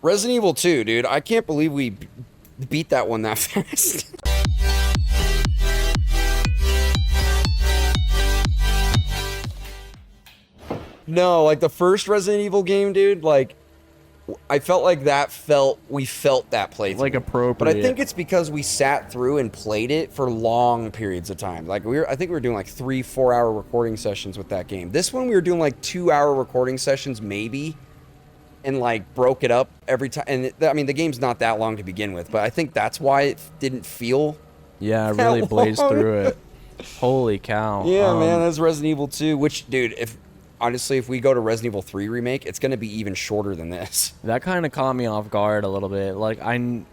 Resident Evil 2, dude. I can't believe we beat that one that fast. No, like the first Resident Evil game, dude, like I felt like we felt that playthrough. Like appropriate. But I think it's because we sat through and played it for long periods of time. Like I think we were doing like 3-4 hour recording sessions with that game. This one we were doing like 2-hour recording sessions maybe, and like broke it up every time. And I mean, the game's not that long to begin with, but I think that's why it didn't feel. Yeah, it really blazed through it. Holy cow. Yeah, man, that's Resident Evil 2, which, dude, honestly, if we go to Resident Evil 3 remake, it's going to be even shorter than this. That kind of caught me off guard a little bit. Like, I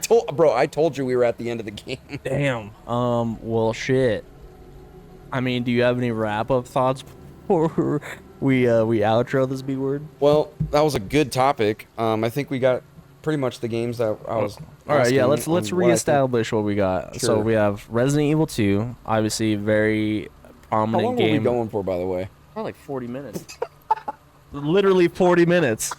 told you we were at the end of the game. Damn. Well, shit. I mean, do you have any wrap-up thoughts before we outro this B word? Well, that was a good topic. I think we got pretty much the games that I was. All right, yeah. Let's reestablish what we got. Sure. So we have Resident Evil 2, obviously very prominent How long game. were we going for, by the way? Probably like 40 minutes. Literally 40 minutes.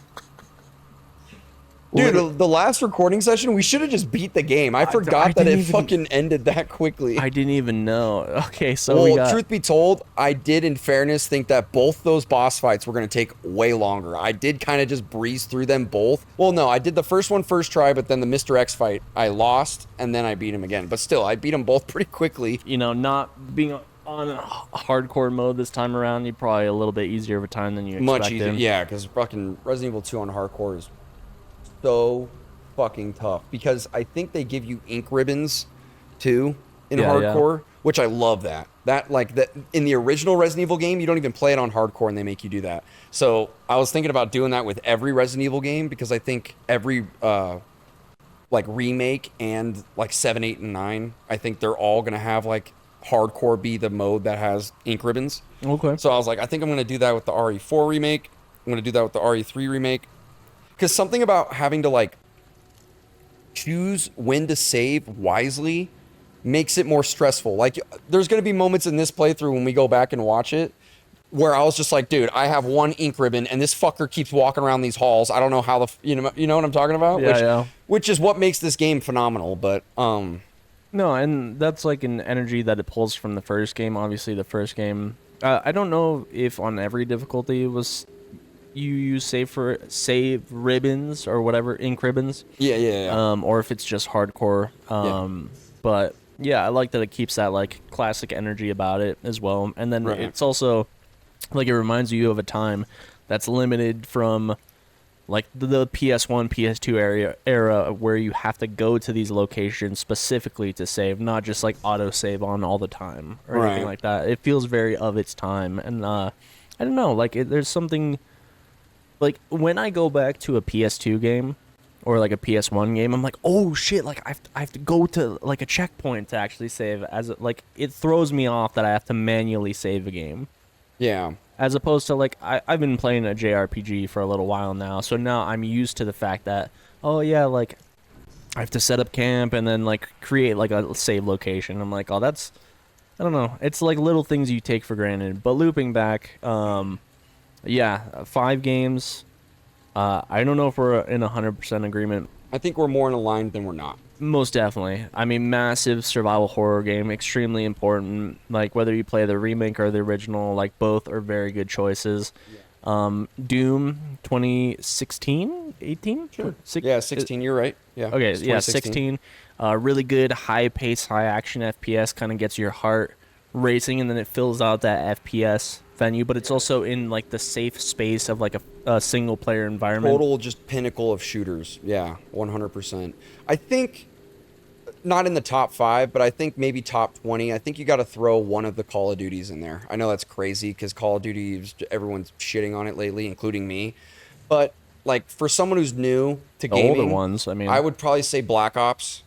Dude, the last recording session, we should have just beat the game. I forgot that it fucking ended that quickly. I didn't even know. Okay, so we got... truth be told, I did, in fairness, think that both those boss fights were going to take way longer. I did kind of just breeze through them both. Well, no, I did the first one first try, but then the Mr. X fight, I lost, and then I beat him again. But still, I beat them both pretty quickly. You know, not being on a hardcore mode this time around, you're probably a little bit easier of a time than you expected. Much easier, yeah, because fucking Resident Evil 2 on hardcore is so fucking tough, because I think they give you ink ribbons too in hardcore, which I love that. That, like, that in the original Resident Evil game, you don't even play it on hardcore and they make you do that. So I was thinking about doing that with every Resident Evil game, because I think every like remake and like 7, 8, and 9, I think they're all gonna have like hardcore be the mode that has ink ribbons. Okay. So I was like, I think I'm gonna do that with the RE4 remake. I'm gonna do that with the RE3 remake. Because something about having to, like, choose when to save wisely makes it more stressful. Like, there's going to be moments in this playthrough when we go back and watch it where I was just like, dude, I have one ink ribbon and this fucker keeps walking around these halls. I don't know how you know what I'm talking about? Yeah, Which is what makes this game phenomenal, but... No, and that's like an energy that it pulls from the first game. Obviously, the first game... I don't know if on every difficulty it was... You use save ribbons or whatever, ink ribbons. Yeah. Or if it's just hardcore. But yeah, I like that it keeps that like classic energy about it as well. And then it's also like it reminds you of a time that's limited from like the PS1, PS2 era where you have to go to these locations specifically to save, not just like auto save on all the time or anything like that. It feels very of its time, and I don't know, like there's something. Like, when I go back to a PS2 game or, like, a PS1 game, I'm like, oh, shit, like, I have to go to, like, a checkpoint to actually save. Like, it throws me off that I have to manually save a game. Yeah. As opposed to, like, I've been playing a JRPG for a little while now, so now I'm used to the fact that, oh, yeah, like, I have to set up camp and then, like, create, like, a save location. I'm like, oh, that's, I don't know. It's, like, little things you take for granted. But looping back, yeah, 5 games. I don't know if we're in 100% agreement. I think we're more in a line than we're not. Most definitely. I mean, massive survival horror game, extremely important. Like, whether you play the remake or the original, like, both are very good choices. Yeah. Doom 2016? 18? Sure. 16, you're right. Yeah. Okay, yeah, 16. Really good, high-paced, high-action FPS, kind of gets your heart racing, and then it fills out that FPS venue, but it's also in like the safe space of like a single player environment. Total just pinnacle of shooters. Yeah, 100%. I think not in the top 5, but I think maybe top 20. I think you got to throw one of the Call of Duties in there. I know that's crazy because Call of Duty, everyone's shitting on it lately, including me. But like for someone who's new to gaming, older ones, I mean, I would probably say Black Ops,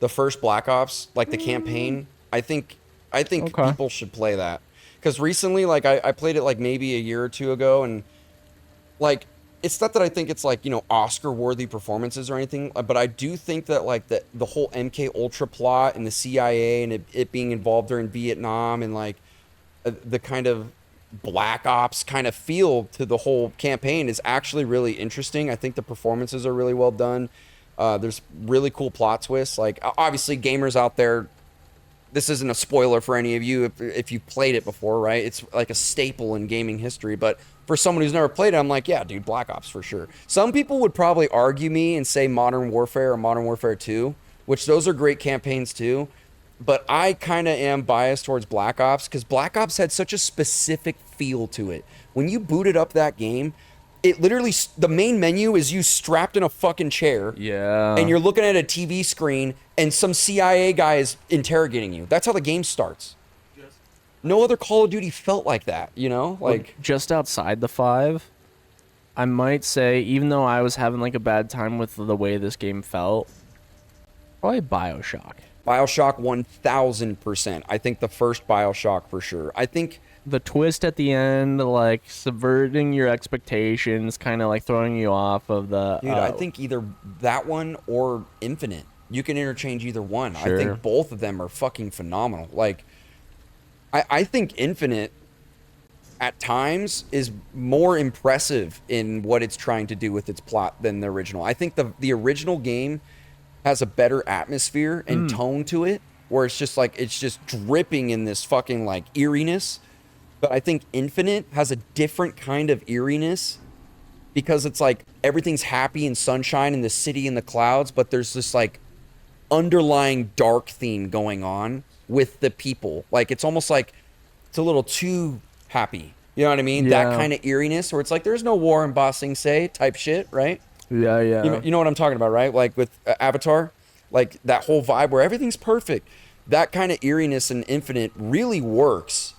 the first Black Ops, like the campaign. I think people should play that. Because recently, like, I played it, like, maybe a year or two ago, and, like, it's not that I think it's, like, you know, Oscar-worthy performances or anything, but I do think that, like, the whole MK Ultra plot and the CIA and it being involved during Vietnam and, like, the kind of Black Ops kind of feel to the whole campaign is actually really interesting. I think the performances are really well done. There's really cool plot twists. Like, obviously, gamers out there, this isn't a spoiler for any of you if you've played it before, right? It's like a staple in gaming history. But for someone who's never played it, I'm like, yeah, dude, Black Ops for sure. Some people would probably argue me and say Modern Warfare or Modern Warfare 2, which those are great campaigns too. But I kind of am biased towards Black Ops because Black Ops had such a specific feel to it. When you booted up that game, it literally, the main menu is you strapped in a fucking chair. Yeah. And you're looking at a TV screen and some CIA guy is interrogating you. That's how the game starts. No other Call of Duty felt like that, you know? Like, just outside the 5, I might say, even though I was having like a bad time with the way this game felt, probably BioShock. BioShock 1000%. I think the first BioShock for sure. I think the twist at the end, like subverting your expectations, kind of like throwing you off of the. Dude, I think either that one or Infinite. You can interchange either one. Sure. I think both of them are fucking phenomenal. Like, I think Infinite at times is more impressive in what it's trying to do with its plot than the original. I think the original game has a better atmosphere and tone to it, where it's just dripping in this fucking like eeriness. But I think Infinite has a different kind of eeriness because it's like everything's happy and sunshine in the city and the clouds, but there's this like underlying dark theme going on with the people. Like, it's almost like it's a little too happy. You know what I mean? Yeah. That kind of eeriness where it's like there's no war in Ba Sing Se type shit, right? Yeah. You know what I'm talking about, right? Like with Avatar, like that whole vibe where everything's perfect. That kind of eeriness in Infinite really works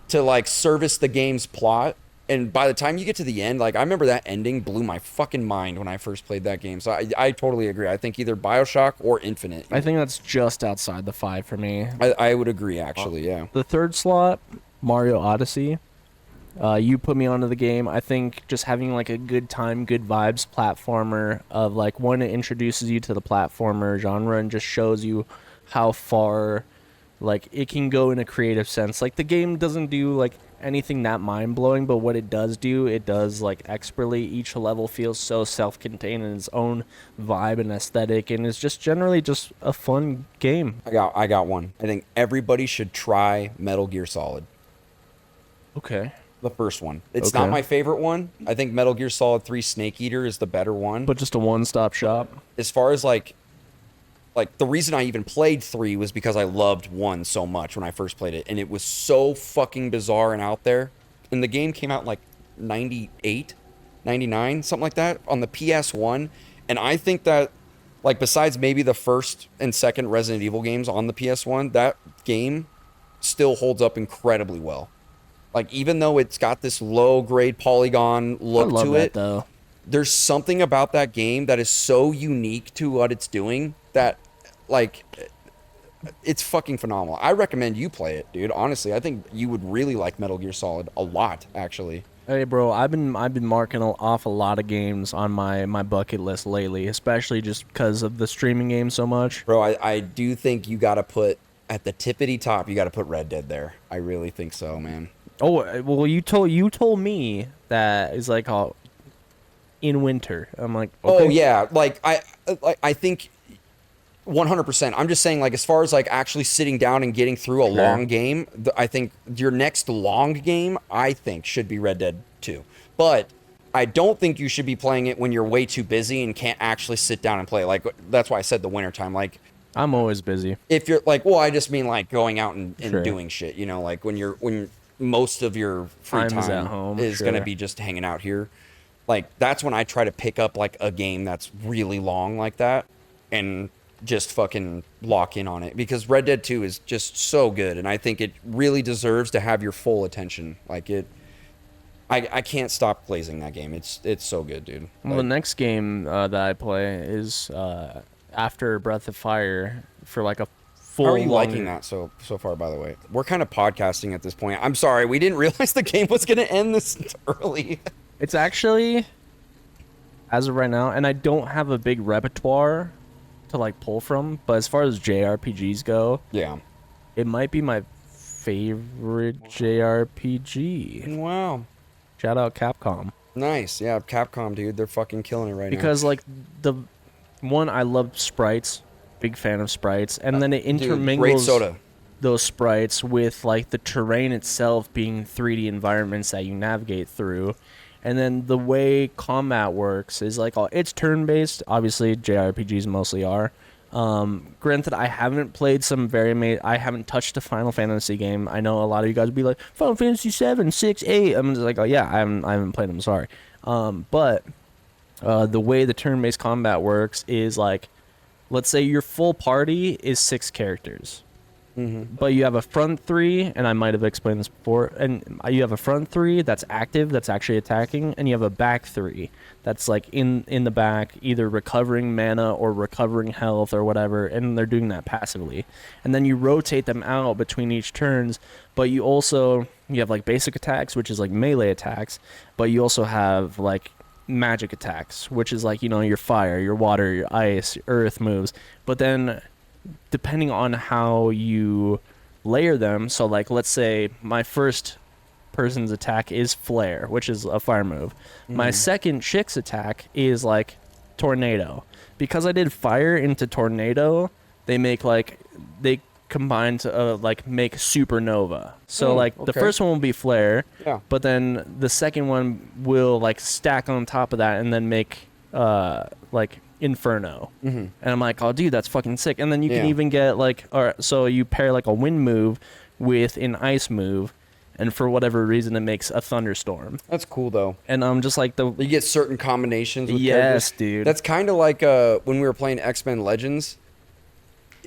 to like service the game's plot. And by the time you get to the end, like, I remember that ending blew my fucking mind when I first played that game. So I totally agree. I think either BioShock or Infinite. I think that's just outside the 5 for me. I would agree, actually, yeah. The third slot, Mario Odyssey. You put me onto the game. I think just having like a good time, good vibes platformer of like one, it introduces you to the platformer genre and just shows you how far like it can go in a creative sense. Like, the game doesn't do like anything that mind-blowing, but what it does like expertly. Each level feels so self-contained in its own vibe and aesthetic, and it's just generally just a fun game. I got one. I think everybody should try Metal Gear Solid. Okay. The first one. It's not my favorite one. I think Metal Gear Solid 3 Snake Eater is the better one. But just a one-stop shop. As far as like the reason I even played 3 was because I loved 1 so much when I first played it, and it was so fucking bizarre and out there. And the game came out in like 98, 99, something like that on the PS1. And I think that, like, besides maybe the first and second Resident Evil games on the PS1, that game still holds up incredibly well. Like, even though it's got this low-grade polygon look to it, though. There's something about that game that is so unique to what it's doing that, like, it's fucking phenomenal. I recommend you play it, dude. Honestly, I think you would really like Metal Gear Solid a lot, actually. Hey, bro, I've been marking off a lot of games on my bucket list lately, especially just because of the streaming game so much. Bro, I do think you got to put, at the tippity top, you got to put Red Dead there. I really think so, man. Oh, well, you told me that is like in winter. I'm like, okay. Oh yeah, like I think 100%. I'm just saying, like, as far as like actually sitting down and getting through a long game, I think your next long game, I think, should be Red Dead 2. But I don't think you should be playing it when you're way too busy and can't actually sit down and play. Like, that's why I said the wintertime. Like, I'm always busy. If you're like, well, I just mean like going out and doing shit, you know, like when most of your free time at home, is going to be just hanging out here. Like, that's when I try to pick up like a game that's really long like that and just fucking lock in on it, because Red Dead 2 is just so good, and I think it really deserves to have your full attention. Like, I can't stop glazing that game. It's so good, dude. Well, the next game that I play is after Breath of Fire for like a full. How are you liking that so far, by the way? We're kind of podcasting at this point. I'm sorry, we didn't realize the game was going to end this early. It's actually, as of right now, and I don't have a big repertoire to like pull from, but as far as JRPGs go, yeah, it might be my favorite JRPG. Wow. Shout out Capcom. Nice. Yeah, Capcom, dude. They're fucking killing it right now. Because, like, the one, I love sprites. Big fan of sprites. And then it intermingles those sprites with, like, the terrain itself being 3D environments that you navigate through. And then the way combat works is, like, it's turn-based. Obviously, JRPGs mostly are. Granted, I haven't played some I haven't touched a Final Fantasy game. I know a lot of you guys would be like, Final Fantasy 7, 6, 8. I'm just like, oh yeah, I haven't played them, sorry. But the way the turn-based combat works is, like, let's say your full party is 6 characters. Mm-hmm. But you have a front 3, and I might have explained this before, and you have a front 3 that's active, that's actually attacking, and you have a back 3 that's, like, in the back, either recovering mana or recovering health or whatever, and they're doing that passively. And then you rotate them out between each turns, but you have, like, basic attacks, which is, like, melee attacks, but you also have, like, magic attacks, which is, like, your fire, your water, your ice, earth moves. But then, depending on how you layer them, so, like, let's say my first person's attack is flare, which is a fire move. My second chick's attack is, like, tornado. Because I did fire into tornado, they combine to like make supernova. So the first one will be flare, but then the second one will, like, stack on top of that and then make like inferno. And I'm like, oh dude, that's fucking sick. And then you can even get, like, so you pair, like, a wind move with an ice move, and for whatever reason it makes a thunderstorm. That's cool though. And I'm just like, you get certain combinations with characters. Dude, that's kind of like when we were playing X-Men Legends.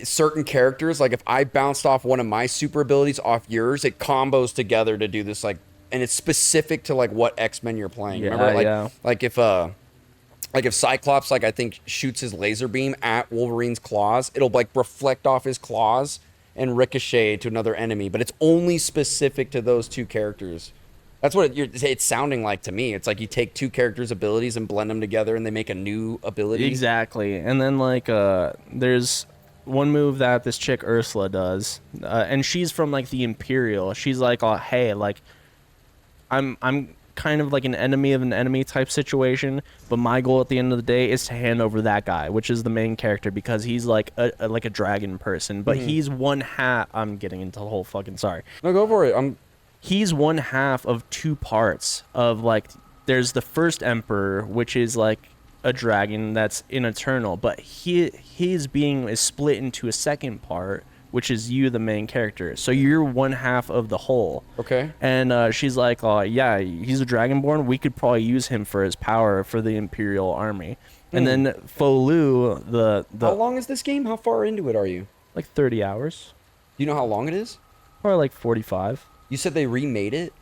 Certain characters, like, if I bounced off one of my super abilities off yours, it combos together to do this, like, and it's specific to, like, what X-Men you're playing. Remember, like if Cyclops, like, I think shoots his laser beam at Wolverine's claws, it'll, like, reflect off his claws and ricochet to another enemy, but it's only specific to those 2 characters. That's what it's sounding like to me. It's like you take 2 characters' abilities and blend them together, and they make a new ability. Exactly. And then, like, there's one move that this chick Ursula does, and she's from, like, the Imperial. She's like, oh, hey, like, I'm kind of like an enemy of an enemy type situation, but my goal at the end of the day is to hand over that guy, which is the main character, because he's like a dragon person, but he's one half. I'm getting into the whole fucking sorry. No, go for it. He's one half of 2 parts of, like, there's the first Emperor, which is, like, a dragon that's in Eternal, but his being is split into a second part, which is you, the main character. So you're one half of the whole. Okay. And she's like, oh, yeah, he's a Dragonborn. We could probably use him for his power for the Imperial army. And then Folu, the... How long is this game? How far into it are you? Like 30 hours. Do you know how long it is? Probably like 45. You said they remade it?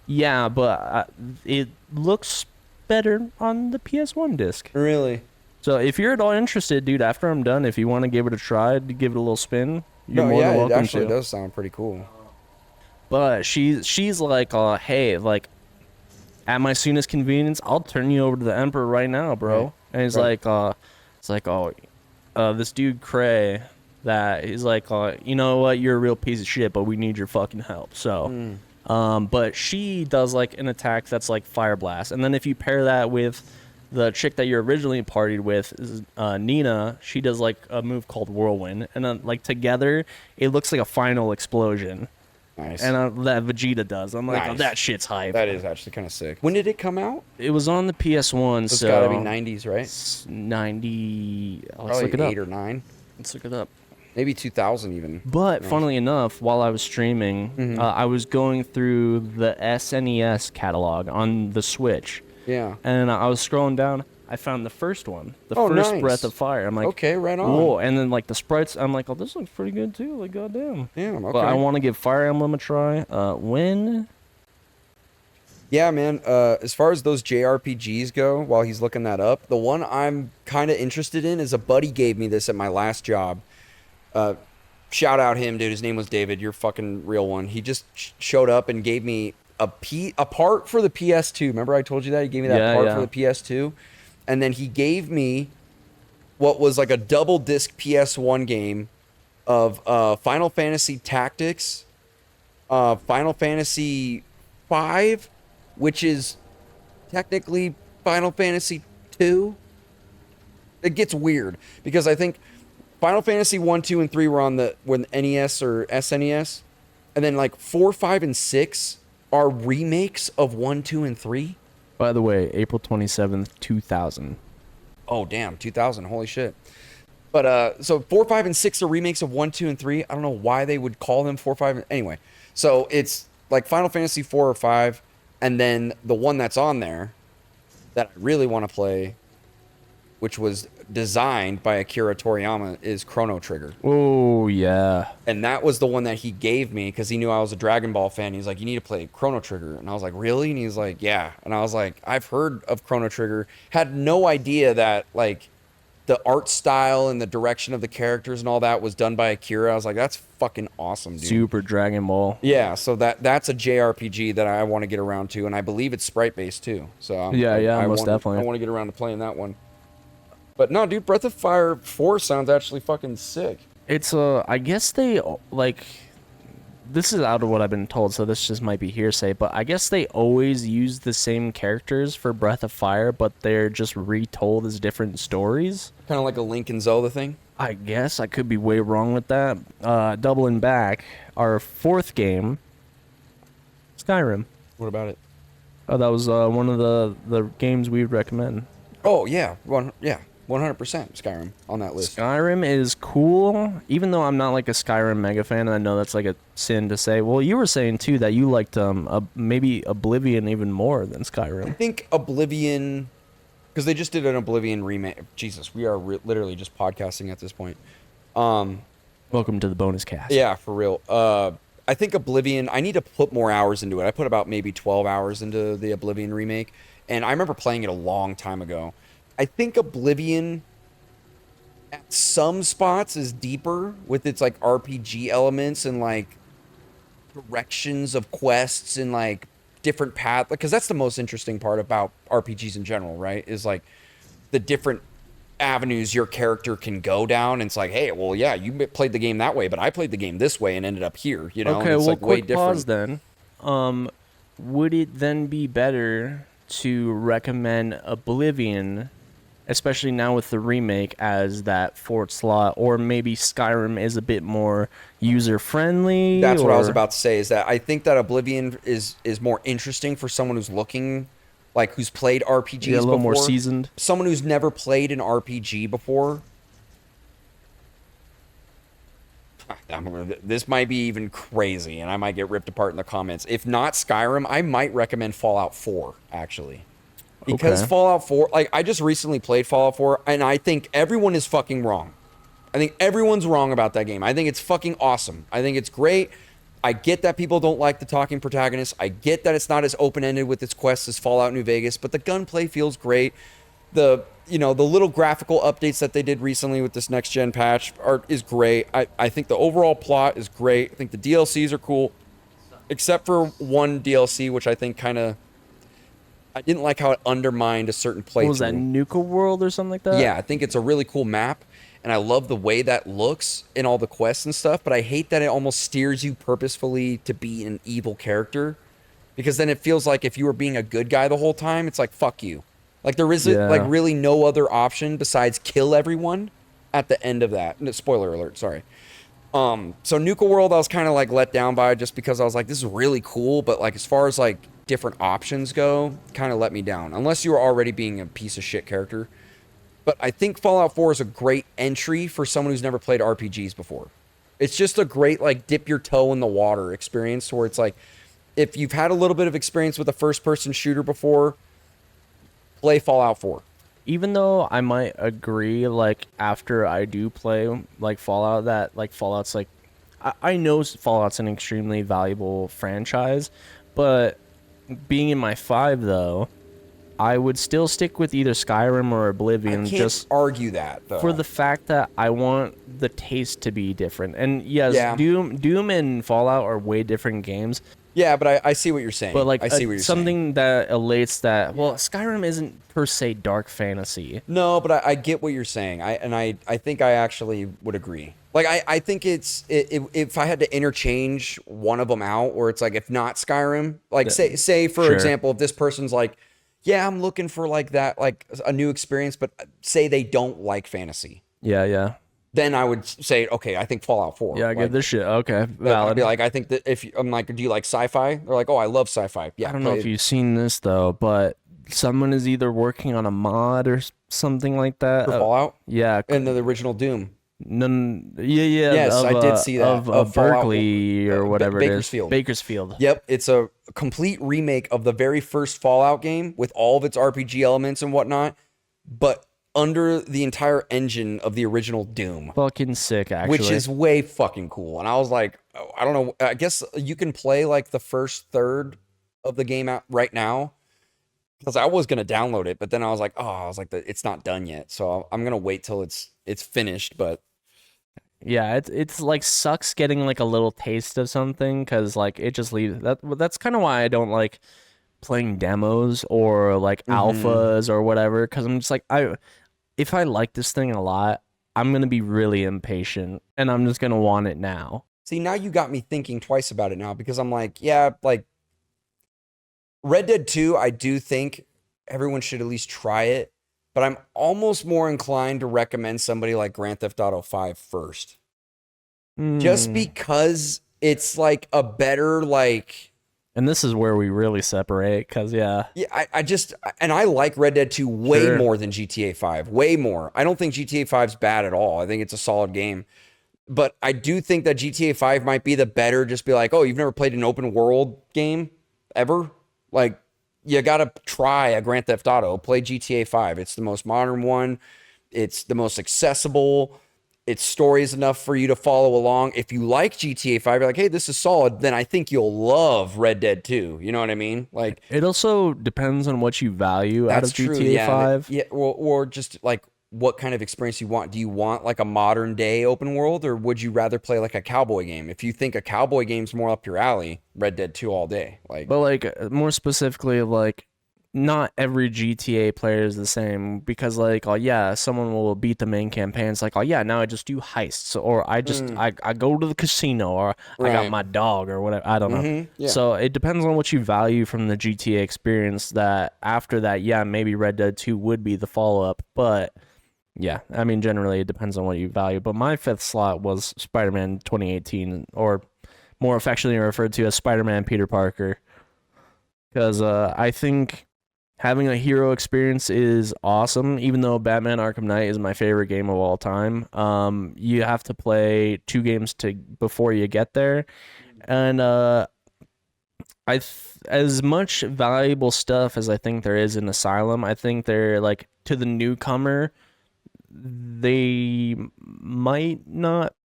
Yeah, but it looks better on the PS1 disc. Really? So if you're at all interested, dude, after I'm done, if you want to give it a try, to give it a little spin... You're more than welcome it actually does sound pretty cool. But she's like, hey, like, at my soonest convenience, I'll turn you over to the Emperor right now, bro. Right. And he's like, this dude Cray, that he's like, you know what, you're a real piece of shit, but we need your fucking help. So, but she does, like, an attack that's like Fire Blast, and then if you pair that with the chick that you originally partied with, is Nina. She does, like, a move called Whirlwind, and then, like, together it looks like a final explosion. Nice. And that Vegeta does. I'm like, oh, that shit's hype. That is actually kind of sick. When did it come out? It was on the PS1, so it's gotta be 90s, right? 90. Let's look it up. 8 or 9. Let's look it up. Maybe 2000 even. But funnily enough, while I was streaming, I was going through the SNES catalog on the Switch. Yeah. And I was scrolling down. I found the first one. The first nice. Breath of Fire. I'm like, okay, right on. Whoa. And then, like, the sprites, I'm like, oh, this looks pretty good too. Like, goddamn. Damn, okay. But I want to give Fire Emblem a try. When? Yeah, man. As far as those JRPGs go, while he's looking that up, the one I'm kind of interested in is a buddy gave me this at my last job. Shout out him, dude. His name was David. You're fucking real one. He just showed up and gave me a part for the PS2. Remember I told you that? He gave me that part for the PS2. And then he gave me what was like a double disc PS1 game of Final Fantasy Tactics Final Fantasy 5, which is technically Final Fantasy 2. It gets weird because I think Final Fantasy 1, 2, and 3 were on the NES or SNES, and then like 4, 5, and 6 are remakes of 1, 2, and 3. By the way, April 27th, 2000. Oh damn, 2000. Holy shit. But so 4, 5, and 6 are remakes of 1, 2, and 3. I don't know why they would call them 4, 5. Anyway, so it's like Final Fantasy 4 or 5, and then the one that's on there that I really want to play, which was designed by Akira Toriyama, is Chrono Trigger. Oh, yeah. And that was the one that he gave me because he knew I was a Dragon Ball fan. He's like, you need to play Chrono Trigger. And I was like, really? And he's like, yeah. And I was like, I've heard of Chrono Trigger. Had no idea that, like, the art style and the direction of the characters and all that was done by Akira. I was like, that's fucking awesome, dude. Super Dragon Ball. Yeah, so that's a JRPG that I want to get around to, and I believe it's sprite-based, too. So most definitely. I want to get around to playing that one. But no, dude, Breath of Fire 4 sounds actually fucking sick. It's I guess they like, this is out of what I've been told, so this just might be hearsay, but I guess they always use the same characters for Breath of Fire, but they're just retold as different stories. Kind of like a Link and Zelda thing. I guess I could be way wrong with that. Doubling back, our fourth game, Skyrim. What about it? Oh, that was one of the games we'd recommend. Oh yeah, 100% Skyrim on that list. Skyrim is cool, even though I'm not like a Skyrim mega fan, and I know that's like a sin to say. Well, you were saying too that you liked maybe Oblivion even more than Skyrim. I think Oblivion, because they just did an Oblivion remake. Jesus, we are literally just podcasting at this point. Welcome to the bonus cast. Yeah, for real. I think Oblivion, I need to put more hours into it. I put about maybe 12 hours into the Oblivion remake, and I remember playing it a long time ago. I think Oblivion at some spots is deeper with its like RPG elements and like directions of quests and like different paths, because that's the most interesting part about RPGs in general, right? Is like the different avenues your character can go down. And it's like, hey, well, yeah, you played the game that way, but I played the game this way and ended up here, you know? Okay, and it's well, like way quick different. pause then. Would it then be better to recommend Oblivion, especially now with the remake, as that fourth slot, or maybe Skyrim is a bit more user-friendly? That's what I was about to say, is that I think that Oblivion is more interesting for someone who's looking, like, who's played RPGs before. A little more seasoned. Someone who's never played an RPG before. This might be even crazy, and I might get ripped apart in the comments. If not Skyrim, I might recommend Fallout 4, actually. Because Fallout 4, like, I just recently played Fallout 4, and I think everyone is fucking wrong. I think everyone's wrong about that game. I think it's fucking awesome. I think it's great. I get that people don't like the talking protagonist. I get that it's not as open-ended with its quests as Fallout New Vegas, but the gunplay feels great. The little graphical updates that they did recently with this next-gen patch is great. I think the overall plot is great. I think the DLCs are cool, except for one DLC, which I think kind of... I didn't like how it undermined a certain playthrough. What was that, Nuka World or something like that? Yeah, I think it's a really cool map, and I love the way that looks in all the quests and stuff, but I hate that it almost steers you purposefully to be an evil character, because then it feels like if you were being a good guy the whole time, it's like, fuck you. Like, there isn't, like, really no other option besides kill everyone at the end of that. Spoiler alert, sorry. So Nuka World, I was kind of, like, let down by just because I was like, this is really cool, but, like, as far as, like, different options go, kind of let me down. Unless you were already being a piece of shit character. But I think Fallout 4 is a great entry for someone who's never played RPGs before. It's just a great, like, dip your toe in the water experience where it's like, if you've had a little bit of experience with a first-person shooter before, play Fallout 4. Even though I might agree, like, after I do play, like, Fallout, that, like, Fallout's, like... I know Fallout's an extremely valuable franchise, but being in my 5, though, I would still stick with either Skyrim or Oblivion. I can't just argue that, though. For the fact that I want the taste to be different. And yes, Doom and Fallout are way different games. Yeah, but I see what you're saying. But like I see what you're something saying. that elates that. Well, Skyrim isn't per se dark fantasy. No, but I get what you're saying. I think I actually would agree Like I think if I had to interchange one of them out, or it's like if not Skyrim, like say for example, if this person's like, yeah, I'm looking for like that, like a new experience, but say they don't like fantasy. Yeah. Then I would say, okay, I think Fallout 4. Yeah, I give this shit. Okay, valid. I'd be like, I think that if I'm like, do you like sci-fi? They're like, oh, I love sci-fi. Yeah, I don't know if you've seen this though, but someone is either working on a mod or something like that for Fallout. Yeah, and the original Doom. Yeah. Yes, I did see that of Fallout, Berkeley or whatever Bakersfield. it is. Bakersfield. Yep, it's a complete remake of the very first Fallout game with all of its RPG elements and whatnot, but under the entire engine of the original Doom. Fucking sick, actually. Which is way fucking cool. And I was like, oh, I don't know. I guess you can play like the first third of the game out right now. Because I was gonna download it, but then I was like, it's not done yet, so I'm gonna wait till it's finished. But yeah, it's like sucks getting like a little taste of something because like it just leaves that. That's kind of why I don't like playing demos or like alphas or whatever. Because I'm just like if I like this thing a lot, I'm gonna be really impatient and I'm just gonna want it now. See, now you got me thinking twice about it now because I'm like, yeah, like. Red Dead 2, I do think everyone should at least try it, but I'm almost more inclined to recommend somebody like Grand Theft Auto 5 first. Just because it's like a better, like... And this is where we really separate, because, yeah. Yeah, I like Red Dead 2 way more than GTA 5, way more. I don't think GTA 5's bad at all. I think it's a solid game. But I do think that GTA 5 might be the better, just be like, oh, you've never played an open world game ever? Like, you got to try a Grand Theft Auto. Play GTA 5. It's the most modern one. It's the most accessible. Its story is enough for you to follow along. If you like GTA 5, you're like, hey, this is solid, then I think you'll love Red Dead 2. You know what I mean? Like, it also depends on what you value out of GTA 5. Yeah, or just like what kind of experience you want. Do you want like a modern day open world, or would you rather play like a cowboy game? If you think a cowboy game's more up your alley, Red Dead 2 all day. Like, but like more specifically, like not every GTA player is the same because like, oh yeah, someone will beat the main campaign. It's like, oh yeah, now I just do heists, or I just I go to the casino, or I got my dog or whatever. I don't know. Yeah. So it depends on what you value from the GTA experience. That after that, yeah, maybe Red Dead 2 would be the follow up, but. Yeah, I mean, generally it depends on what you value, but my fifth slot was Spider-Man 2018, or more affectionately referred to as Spider-Man Peter Parker, because I think having a hero experience is awesome, even though Batman Arkham Knight is my favorite game of all time. You have to play 2 games before you get there, and as much valuable stuff as I think there is in Asylum, I think they're like, to the newcomer, they might not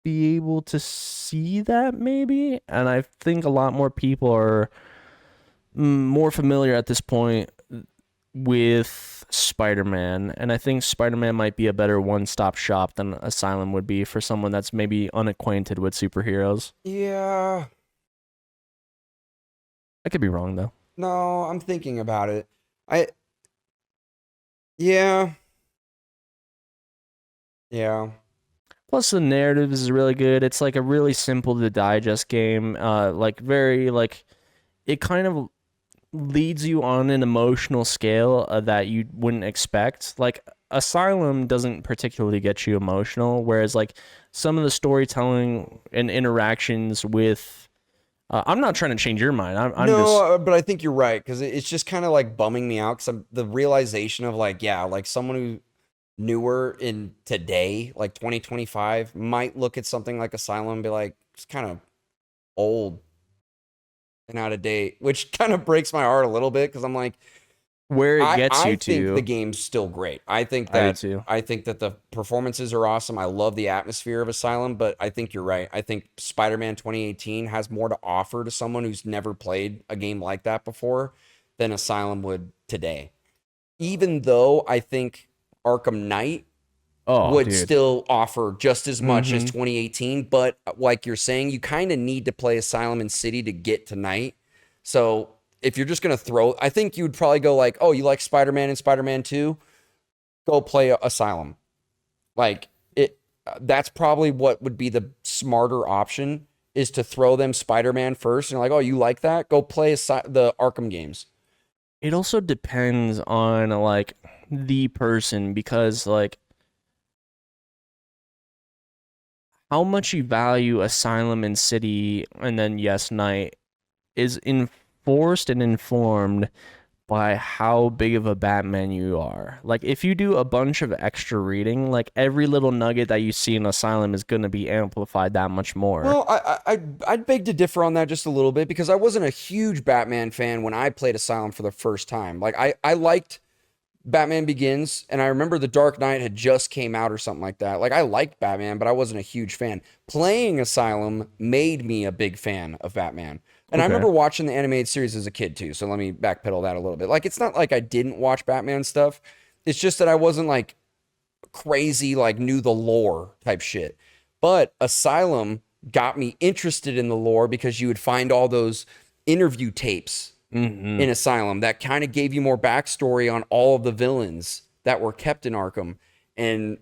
be able to see that maybe, and I think a lot more people are more familiar at this point with Spider-Man, and I think Spider-Man might be a better one-stop shop than Asylum would be for someone that's maybe unacquainted with superheroes. Yeah. I could be wrong though. No, I'm thinking about it. Yeah. Plus the narrative is really good. It's like a really simple to digest game. Like very like it kind of leads you on an emotional scale that you wouldn't expect. Like Asylum doesn't particularly get you emotional, whereas like some of the storytelling and interactions with I'm not trying to change your mind. But I think you're right, because it's just kind of like bumming me out, because the realization of like, yeah, like someone who newer in today, like 2025, might look at something like Asylum and be like, it's kind of old and out of date, which kind of breaks my heart a little bit, because I'm like, where it gets I you to. I think the game's still great. I think that the performances are awesome. I love the atmosphere of Asylum, but I think you're right. I think Spider-Man 2018 has more to offer to someone who's never played a game like that before than Asylum would today. Even though I think Arkham Knight would still offer just as much as 2018, but like you're saying, you kind of need to play Asylum and City to get to Knight. So if you're just going to I think you'd probably go like, oh, you like Spider-Man and Spider-Man 2? Go play Asylum. Like, that's probably what would be the smarter option, is to throw them Spider-Man first. And you're like, oh, you like that? Go play the Arkham games. It also depends on like the person, because like how much you value Asylum and City, and then Yes Night, is enforced and informed by how big of a Batman you are. Like if you do a bunch of extra reading, like every little nugget that you see in Asylum is going to be amplified that much more. Well, I'd beg to differ on that just a little bit, because I wasn't a huge Batman fan when I played Asylum for the first time. Like I liked Batman Begins, and I remember The Dark Knight had just came out or something like that. Like I liked Batman, but I wasn't a huge fan. Playing Asylum made me a big fan of Batman. And I remember watching the animated series as a kid too, so let me backpedal that a little bit. Like it's not like I didn't watch Batman stuff. It's just that I wasn't like crazy, like knew the lore type shit. But Asylum got me interested in the lore, because you would find all those interview tapes in Asylum that kind of gave you more backstory on all of the villains that were kept in Arkham. And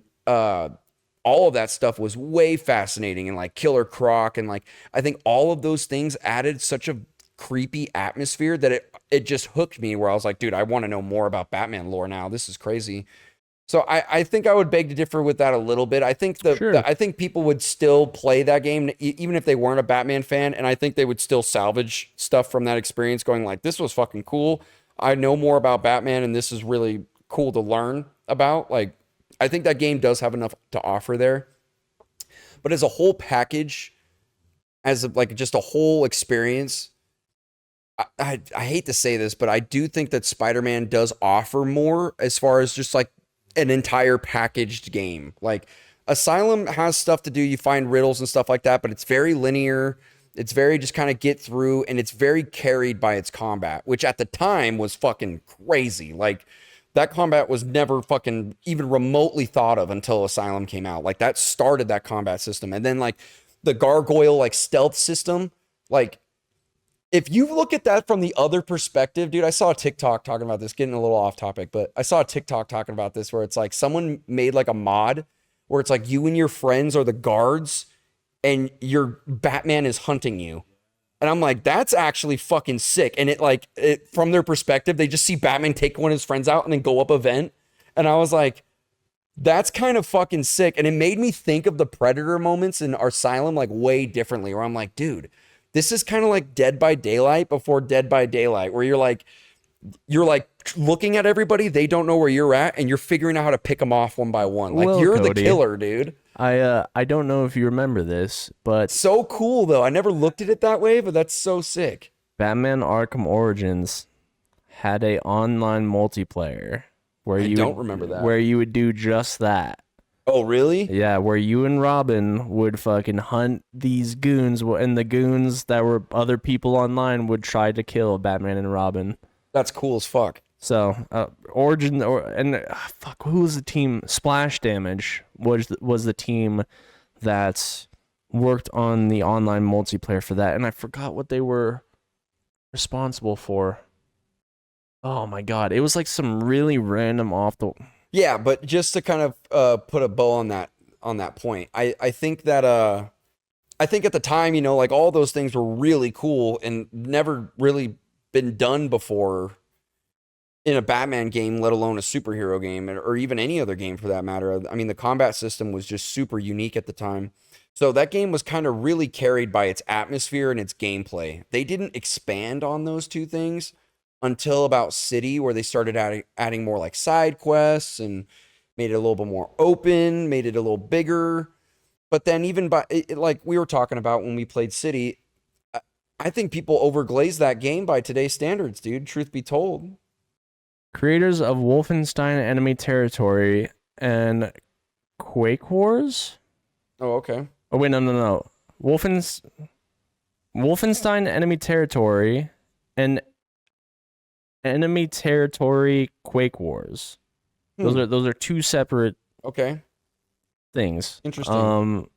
all of that stuff was way fascinating. And like Killer Croc, and like I think all of those things added such a creepy atmosphere that it just hooked me, where I was like, dude, I want to know more about Batman lore now. This is crazy. So I think I would beg to differ with that a little bit. I think I think people would still play that game even if they weren't a Batman fan, and I think they would still salvage stuff from that experience, going like, this was fucking cool. I know more about Batman, and this is really cool to learn about. Like, I think that game does have enough to offer there. But as a whole package, like just a whole experience, I hate to say this, but I do think that Spider-Man does offer more as far as just like an entire packaged game. Like Asylum has stuff to do. You find riddles and stuff like that, but it's very linear. It's very just kind of get through, and it's very carried by its combat, which at the time was fucking crazy. Like that combat was never fucking even remotely thought of until Asylum came out. Like that started that combat system. And then like the gargoyle, like stealth system, like if you look at that from the other perspective, dude, I saw a TikTok talking about this, getting a little off topic, but I saw a TikTok talking about this where it's like someone made like a mod where it's like you and your friends are the guards and your Batman is hunting you. And I'm like, that's actually fucking sick. And it from their perspective, they just see Batman take one of his friends out and then go up a vent. And I was like, that's kind of fucking sick. And it made me think of the Predator moments in Asylum like way differently, where I'm like, dude, this is kind of like Dead by Daylight before Dead by Daylight, where you're like looking at everybody, they don't know where you're at, and you're figuring out how to pick them off one by one. Like, well, you're Cody, the killer, dude. I don't know if you remember this, but so cool though. I never looked at it that way, but that's so sick. Batman Arkham Origins had a online multiplayer where I don't remember that. Where you would do just that. Oh, really? Yeah, where you and Robin would fucking hunt these goons, and the goons that were other people online would try to kill Batman and Robin. That's cool as fuck. So, fuck, who was the team? Splash Damage was the team that worked on the online multiplayer for that, and I forgot what they were responsible for. Oh my god, it was like some really random off the... Yeah, but just to kind of put a bow on that point, I think that I think at the time, you know, like all those things were really cool and never really been done before in a Batman game, let alone a superhero game, or even any other game for that matter. I mean, the combat system was just super unique at the time. So that game was kind of really carried by its atmosphere and its gameplay. They didn't expand on those two things until about City, where they started adding more like side quests and made it a little bit more open, made it a little bigger. But then even like we were talking about when we played City, I think people overglazed that game by today's standards, dude, truth be told. Creators of Wolfenstein Enemy Territory and Quake Wars? Oh, okay. Oh, wait, no. Wolfenstein Enemy Territory and Enemy Territory Quake Wars. Those are two separate things. Interesting.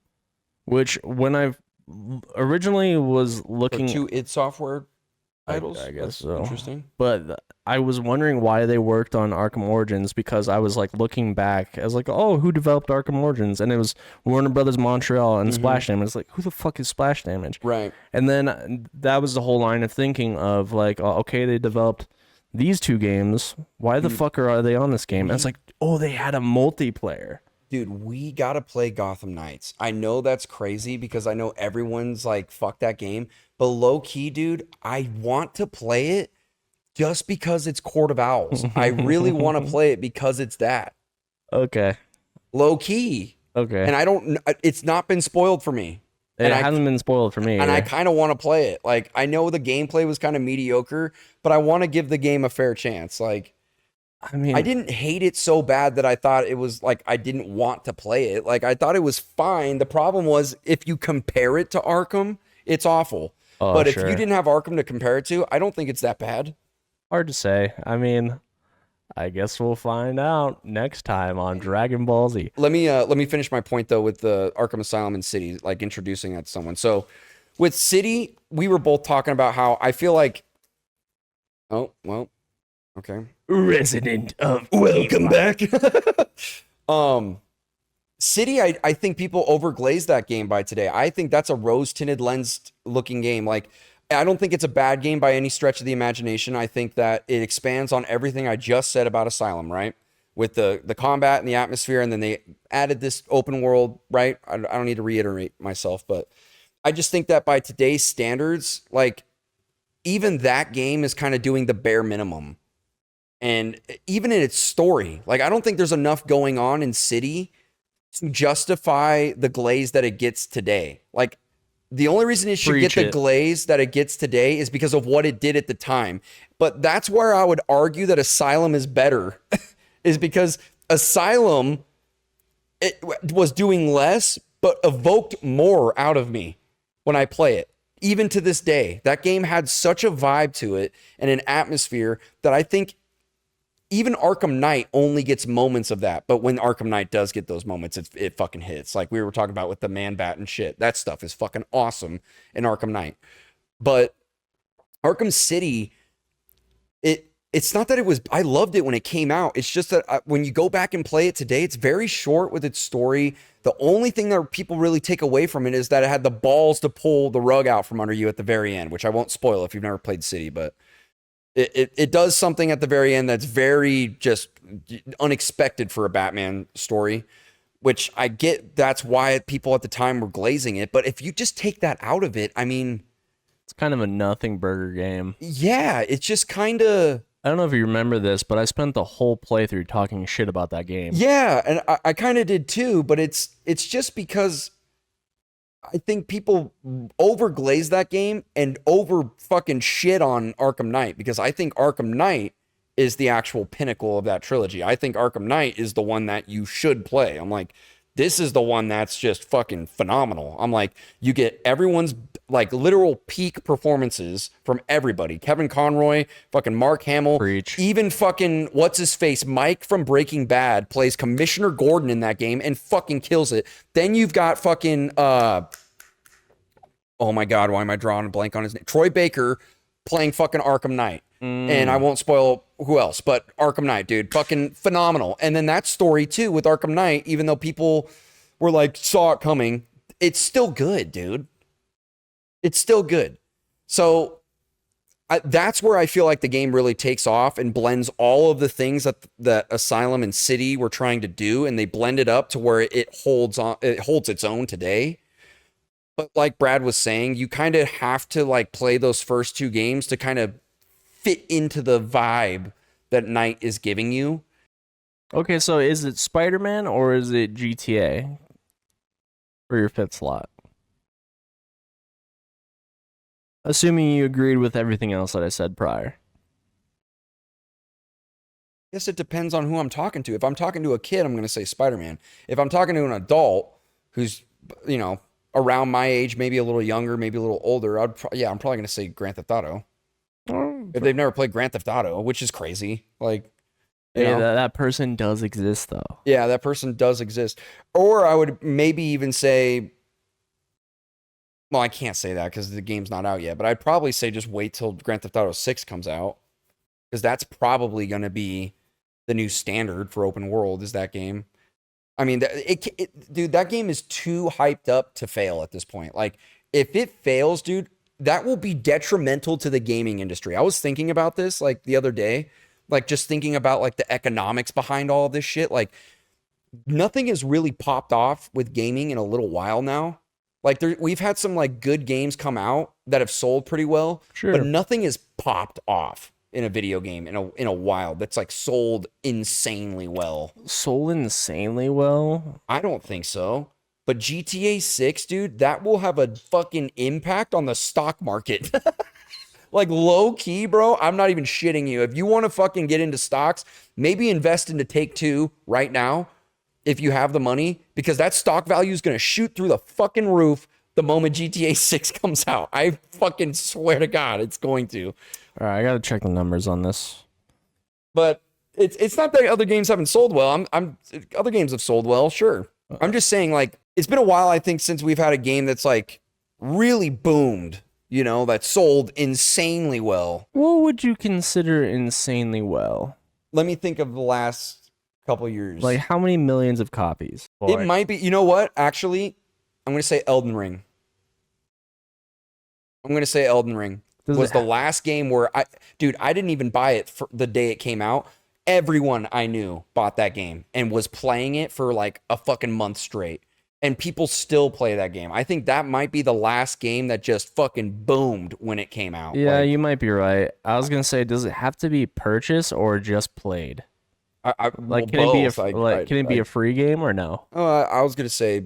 Which when I originally was looking... two id Software titles. I guess That's so. interesting. But I was wondering why they worked on Arkham Origins, because I was like looking back. I was like, oh, who developed Arkham Origins? And it was Warner Brothers Montreal and Splash Damage. It's like, who the fuck is Splash Damage? Right. And then that was the whole line of thinking of like, oh, okay, they developed these two games. Why the fuck are they on this game? And it's like, oh, they had a multiplayer. Dude, we gotta play Gotham Knights. I know that's crazy because I know everyone's like, fuck that game. But low key, dude, I want to play it just because it's Court of Owls. I really want to play it because it's that. Okay. Low key. Okay. And I don't, it's not been spoiled for me. It hasn't been spoiled for me. And either. I kind of want to play it. Like, I know the gameplay was kind of mediocre, but I want to give the game a fair chance. Like, I mean, I didn't hate it so bad that I thought it was like I didn't want to play it. Like, I thought it was fine. The problem was if you compare it to Arkham, it's awful. But if you didn't have Arkham to compare it to, I don't think it's that bad. Hard to say. I mean, I guess we'll find out next time on Dragon Ball Z. Let me finish my point though with the Arkham Asylum and City, like introducing that to someone. So with City, we were both talking about how I feel like, oh well, okay. Resident of Welcome back. City, I think people overglazed that game by today. I think that's a rose-tinted lens looking game. Like, I don't think it's a bad game by any stretch of the imagination. I think that it expands on everything I just said about Asylum, right? With the combat and the atmosphere, and then they added this open world, right? I don't need to reiterate myself, but I just think that by today's standards, like, even that game is kind of doing the bare minimum. And even in its story, like, I don't think there's enough going on in City to justify the glaze that it gets today. Like, the only reason it should get the glaze that it gets today is because of what it did at the time. But that's where I would argue that Asylum is better, is because Asylum, it was doing less, but evoked more out of me when I play it. Even to this day, that game had such a vibe to it and an atmosphere that I think even Arkham Knight only gets moments of that. But when Arkham Knight does get those moments, it fucking hits. Like we were talking about with the Man Bat and shit. That stuff is fucking awesome in Arkham Knight. But Arkham City, it's not that it was, I loved it when it came out. It's just that when you go back and play it today, it's very short with its story. The only thing that people really take away from it is that it had the balls to pull the rug out from under you at the very end, which I won't spoil if you've never played City, but it does something at the very end that's very just unexpected for a Batman story, which I get. That's why people at the time were glazing it. But if you just take that out of it, I mean, it's kind of a nothing burger game. Yeah, it's just kind of. I don't know if you remember this, but I spent the whole playthrough talking shit about that game. Yeah, and I kind of did too, but it's just because I think people overglaze that game and over fucking shit on Arkham Knight, because I think Arkham Knight is the actual pinnacle of that trilogy. I think Arkham Knight is the one that you should play. I'm like, this is the one that's just fucking phenomenal. I'm like, you get everyone's like literal peak performances from everybody. Kevin Conroy, fucking Mark Hamill, Preach. Even fucking what's his face, Mike from Breaking Bad plays Commissioner Gordon in that game and fucking kills it. Then you've got fucking oh my god, why am I drawing a blank on his name? Troy Baker playing fucking Arkham Knight. And I won't spoil who else, but Arkham Knight, dude, fucking phenomenal. And then that story too with Arkham Knight, even though people were like, saw it coming, it's still good, dude. It's still good. So that's where I feel like the game really takes off and blends all of the things that Asylum and City were trying to do, and they blend it up to where it holds its own today. But like Brad was saying, you kind of have to like play those first two games to kind of fit into the vibe that Knight is giving you. Okay, so is it Spider-Man or is it GTA for your fifth slot? Assuming you agreed with everything else that I said prior. I guess it depends on who I'm talking to. If I'm talking to a kid, I'm going to say Spider-Man. If I'm talking to an adult who's, you know, around my age, maybe a little younger, maybe a little older, I'm probably going to say Grand Theft Auto. If they've never played Grand Theft Auto, which is crazy. Like, yeah, that person does exist, though. Yeah, that person does exist. Or I would maybe even say Well, I can't say that because the game's not out yet, but I'd probably say just wait till Grand Theft Auto 6 comes out, because that's probably going to be the new standard for open world, is that game. I mean, dude, that game is too hyped up to fail at this point. Like, if it fails, dude, that will be detrimental to the gaming industry. I was thinking about this, like, the other day, like, just thinking about, like, the economics behind all of this shit. Like, nothing has really popped off with gaming in a little while now. Like, we've had some, like, good games come out that have sold pretty well, Sure. but nothing has popped off in a video game in a while that's, like, sold insanely well. Sold insanely well? I don't think so. But GTA 6, dude, that will have a fucking impact on the stock market. Like, low key, bro, I'm not even shitting you. If you want to fucking get into stocks, maybe invest into Take-Two right now if you have the money, because that stock value is going to shoot through the fucking roof the moment GTA 6 comes out. I fucking swear to God, it's going to. All right, I got to check the numbers on this. But it's not that other games haven't sold well. Other games have sold well, sure. I'm just saying, like, it's been a while, I think, since we've had a game that's, like, really boomed, you know, that sold insanely well. What would you consider insanely well? Let me think of the last couple years. Like, how many millions of copies? It might be, you know what? Actually, I'm going to say Elden Ring. Was the last game where I didn't even buy it for the day it came out. Everyone I knew bought that game and was playing it for like a fucking month straight. And people still play that game. I think that might be the last game that just fucking boomed when it came out. Yeah, like, you might be right. I was gonna say, does it have to be purchased or just played? Like, can it be a free game or no? I was gonna say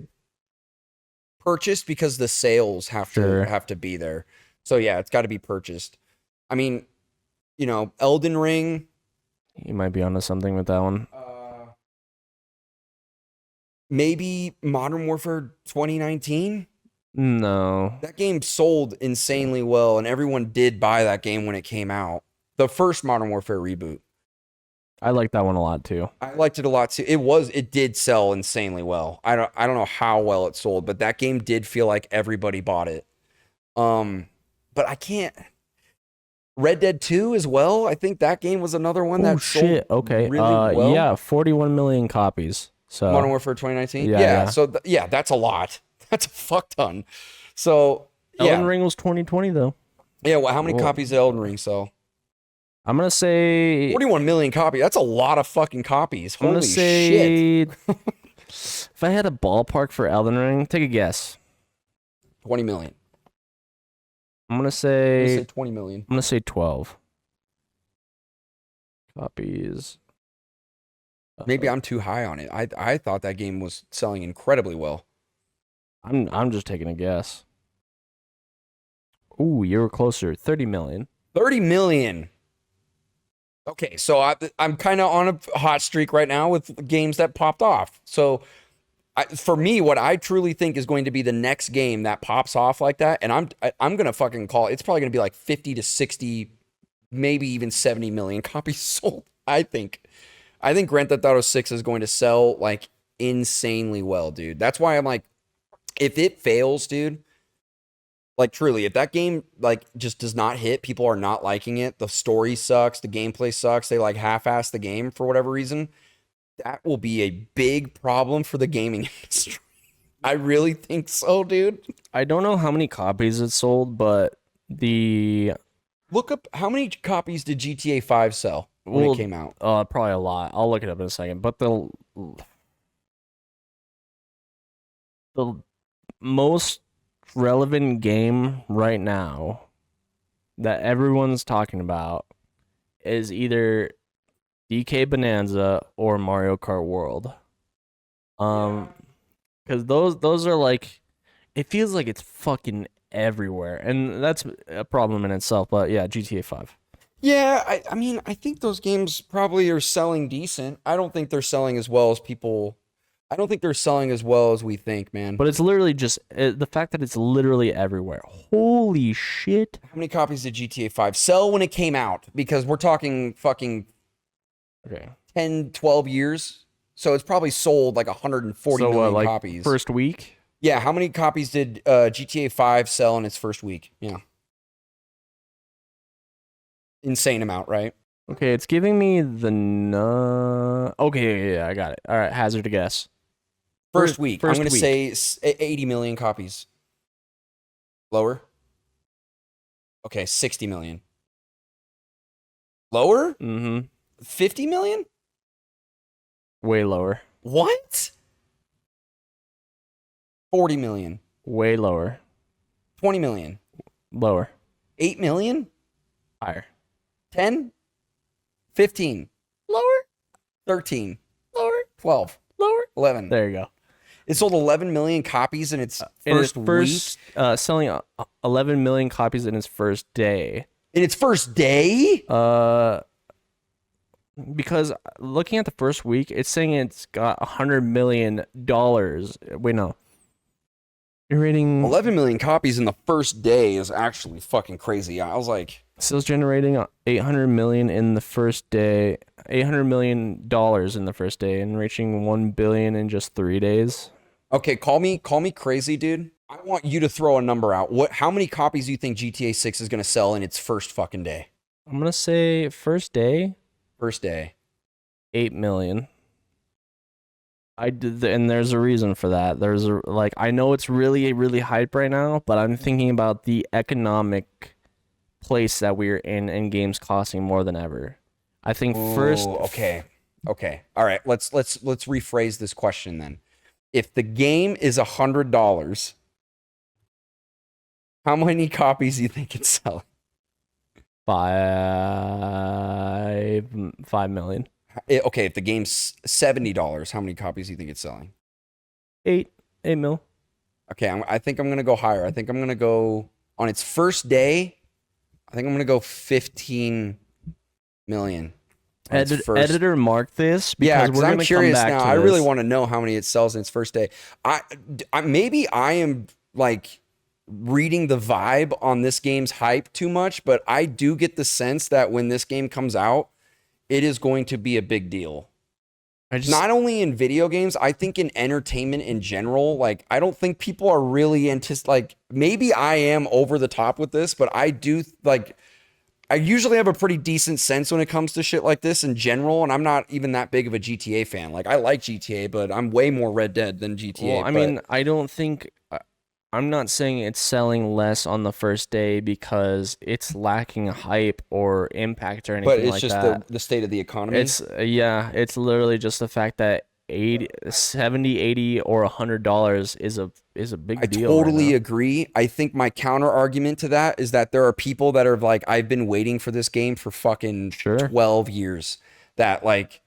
purchased, because the sales have to be there. So yeah, it's got to be purchased. I mean, you know, Elden Ring. You might be onto something with that one. Maybe Modern Warfare 2019? No. That game sold insanely well, and everyone did buy that game when it came out. The first Modern Warfare reboot. I like that one a lot too. I liked it a lot too. It did sell insanely well. I don't know how well it sold, but that game did feel like everybody bought it. But I can't. Red Dead 2 as well. I think that game was another one that sold really well. Yeah, 41 million copies. So Modern Warfare 2019. Yeah. So that's a lot. That's a fuck ton. So Elden Ring was 2020 though. Yeah. Well, how many copies did Elden Ring sell? I'm gonna say 41 million copies. That's a lot of fucking copies. I'm Holy gonna say, shit. If I had a ballpark for Elden Ring, take a guess. 20 million. I'm gonna say 20 million. I'm gonna say 12 copies. Maybe I'm too high on it. I thought that game was selling incredibly well. I'm just taking a guess. Ooh, you were closer. 30 million. 30 million. Okay, so I'm kind of on a hot streak right now with games that popped off. So for me, what I truly think is going to be the next game that pops off like that, and I'm gonna fucking call it, it's probably gonna be like 50 to 60, maybe even 70 million copies sold. I think Grand Theft Auto 6 is going to sell like insanely well, dude. That's why I'm like, if it fails, dude, like truly, if that game like just does not hit, people are not liking it, the story sucks, the gameplay sucks, they like half-ass the game for whatever reason, that will be a big problem for the gaming industry. I really think so, dude. I don't know how many copies it sold, but look up how many copies did GTA 5 sell when it came out. Probably a lot. I'll look it up in a second. But the most relevant game right now that everyone's talking about is either DK Bonanza or Mario Kart World. Because those are like, it feels like it's fucking everywhere, and that's a problem in itself. But yeah, GTA 5. Yeah, I mean, I think those games probably are selling decent. I don't think they're selling as well as we think, man. But it's literally just the fact that it's literally everywhere. Holy shit. How many copies did GTA 5 sell when it came out? Because we're talking fucking 10, 12 years. So it's probably sold like 140 million copies. First week? Yeah, how many copies did GTA 5 sell in its first week? Yeah. Insane amount, right? Okay, it's giving me the okay, yeah, I got it. All right, hazard a guess. First week. I'm First going to week. say 80 million copies. Lower? Okay, 60 million. Lower? Mm-hmm. 50 million? Way lower. What? 40 million. Way lower. 20 million. Lower. 8 million? Higher. 10? 15? Lower. 13? Lower. 12? Lower. 11? There you go. It sold 11 million copies in its first week. Selling 11 million copies in its first day. In its first day? Because looking at the first week, it's saying it's got $100 million. Wait, no. You're rating 11 million copies in the first day is actually fucking crazy. I was like, sales generating 800 million in the first day, $800 million in the first day, and reaching 1 billion in just 3 days. okay, call me crazy, dude. I want you to throw a number out. How many copies do you think GTA 6 is going to sell in its first fucking day? I'm gonna say first day, First day. 8 million. I did, and there's a reason for that. I know it's really, really hype right now, but I'm thinking about the economic place that we're in and games costing more than ever. I think first. Okay. All right. Let's rephrase this question then. If the game is $100, how many copies do you think it's selling? 5 million. Okay, if the game's $70, how many copies do you think it's selling? 8 mil. Okay, I think I'm gonna go higher. I think I'm gonna go on its first day. I think I'm gonna go 15 million. Editor, mark this because because I'm curious now. I really want to know how many it sells in its first day. Maybe I am like reading the vibe on this game's hype too much, but I do get the sense that when this game comes out, it is going to be a big deal. Not only in video games, I think in entertainment in general. Like, I don't think people are really maybe I am over the top with this, but I do I usually have a pretty decent sense when it comes to shit like this in general, and I'm not even that big of a GTA fan. Like, I like GTA, but I'm way more Red Dead than GTA. Well, I mean, I don't think I'm not saying it's selling less on the first day because it's lacking hype or impact or anything like that. But it's just the state of the economy. It's literally just the fact that 70, 80, or $100 is a big deal. I totally agree. I think my counter argument to that is that there are people that are like, I've been waiting for this game for fucking 12 years. That like,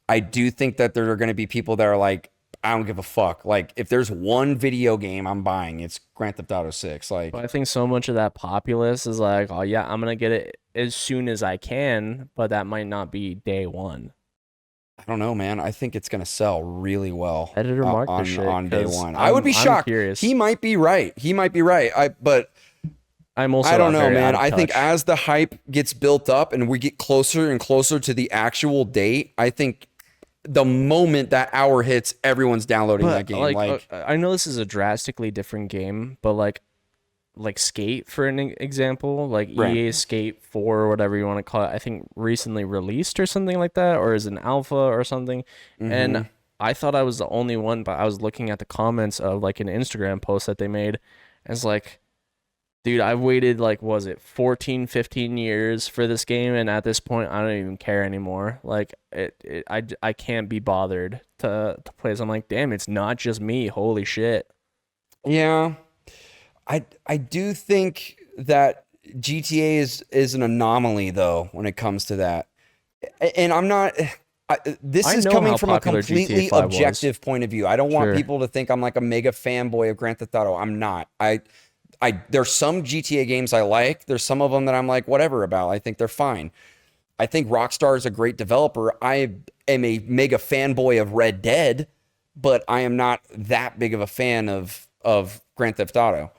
I do think that there are going to be people that are like, I don't give a fuck. Like, if there's one video game I'm buying, it's Grand Theft Auto 6. Like, but I think so much of that populace is like, oh yeah, I'm gonna get it as soon as I can, but that might not be day one. I don't know, man. I think it's gonna sell really well. Editor mark on, shit, on day one. I would be shocked. Curious. He might be right. But I'm also. I don't know, man. I think as the hype gets built up and we get closer and closer to the actual date, I think the moment that hour hits, everyone's downloading that game. Like, I know this is a drastically different game, but like Skate, for an example, like right. EA Skate 4 or whatever you want to call it, I think recently released or something like that, or is an alpha or something. Mm-hmm. And I thought I was the only one, but I was looking at the comments of like an Instagram post that they made, and it's like, dude, I've waited 14, 15 years for this game, and at this point, I don't even care anymore. Like, I can't be bothered to play this. I'm like, damn, it's not just me. Holy shit. Yeah, I do think that GTA is an anomaly though when it comes to that, and I'm not. This is coming from a completely objective point of view. I don't want people to think I'm like a mega fanboy of Grand Theft Auto. I'm not. There's some GTA games I like. There's some of them that I'm like, whatever about. I think they're fine. I think Rockstar is a great developer. I am a mega fanboy of Red Dead, but I am not that big of a fan of Grand Theft Auto.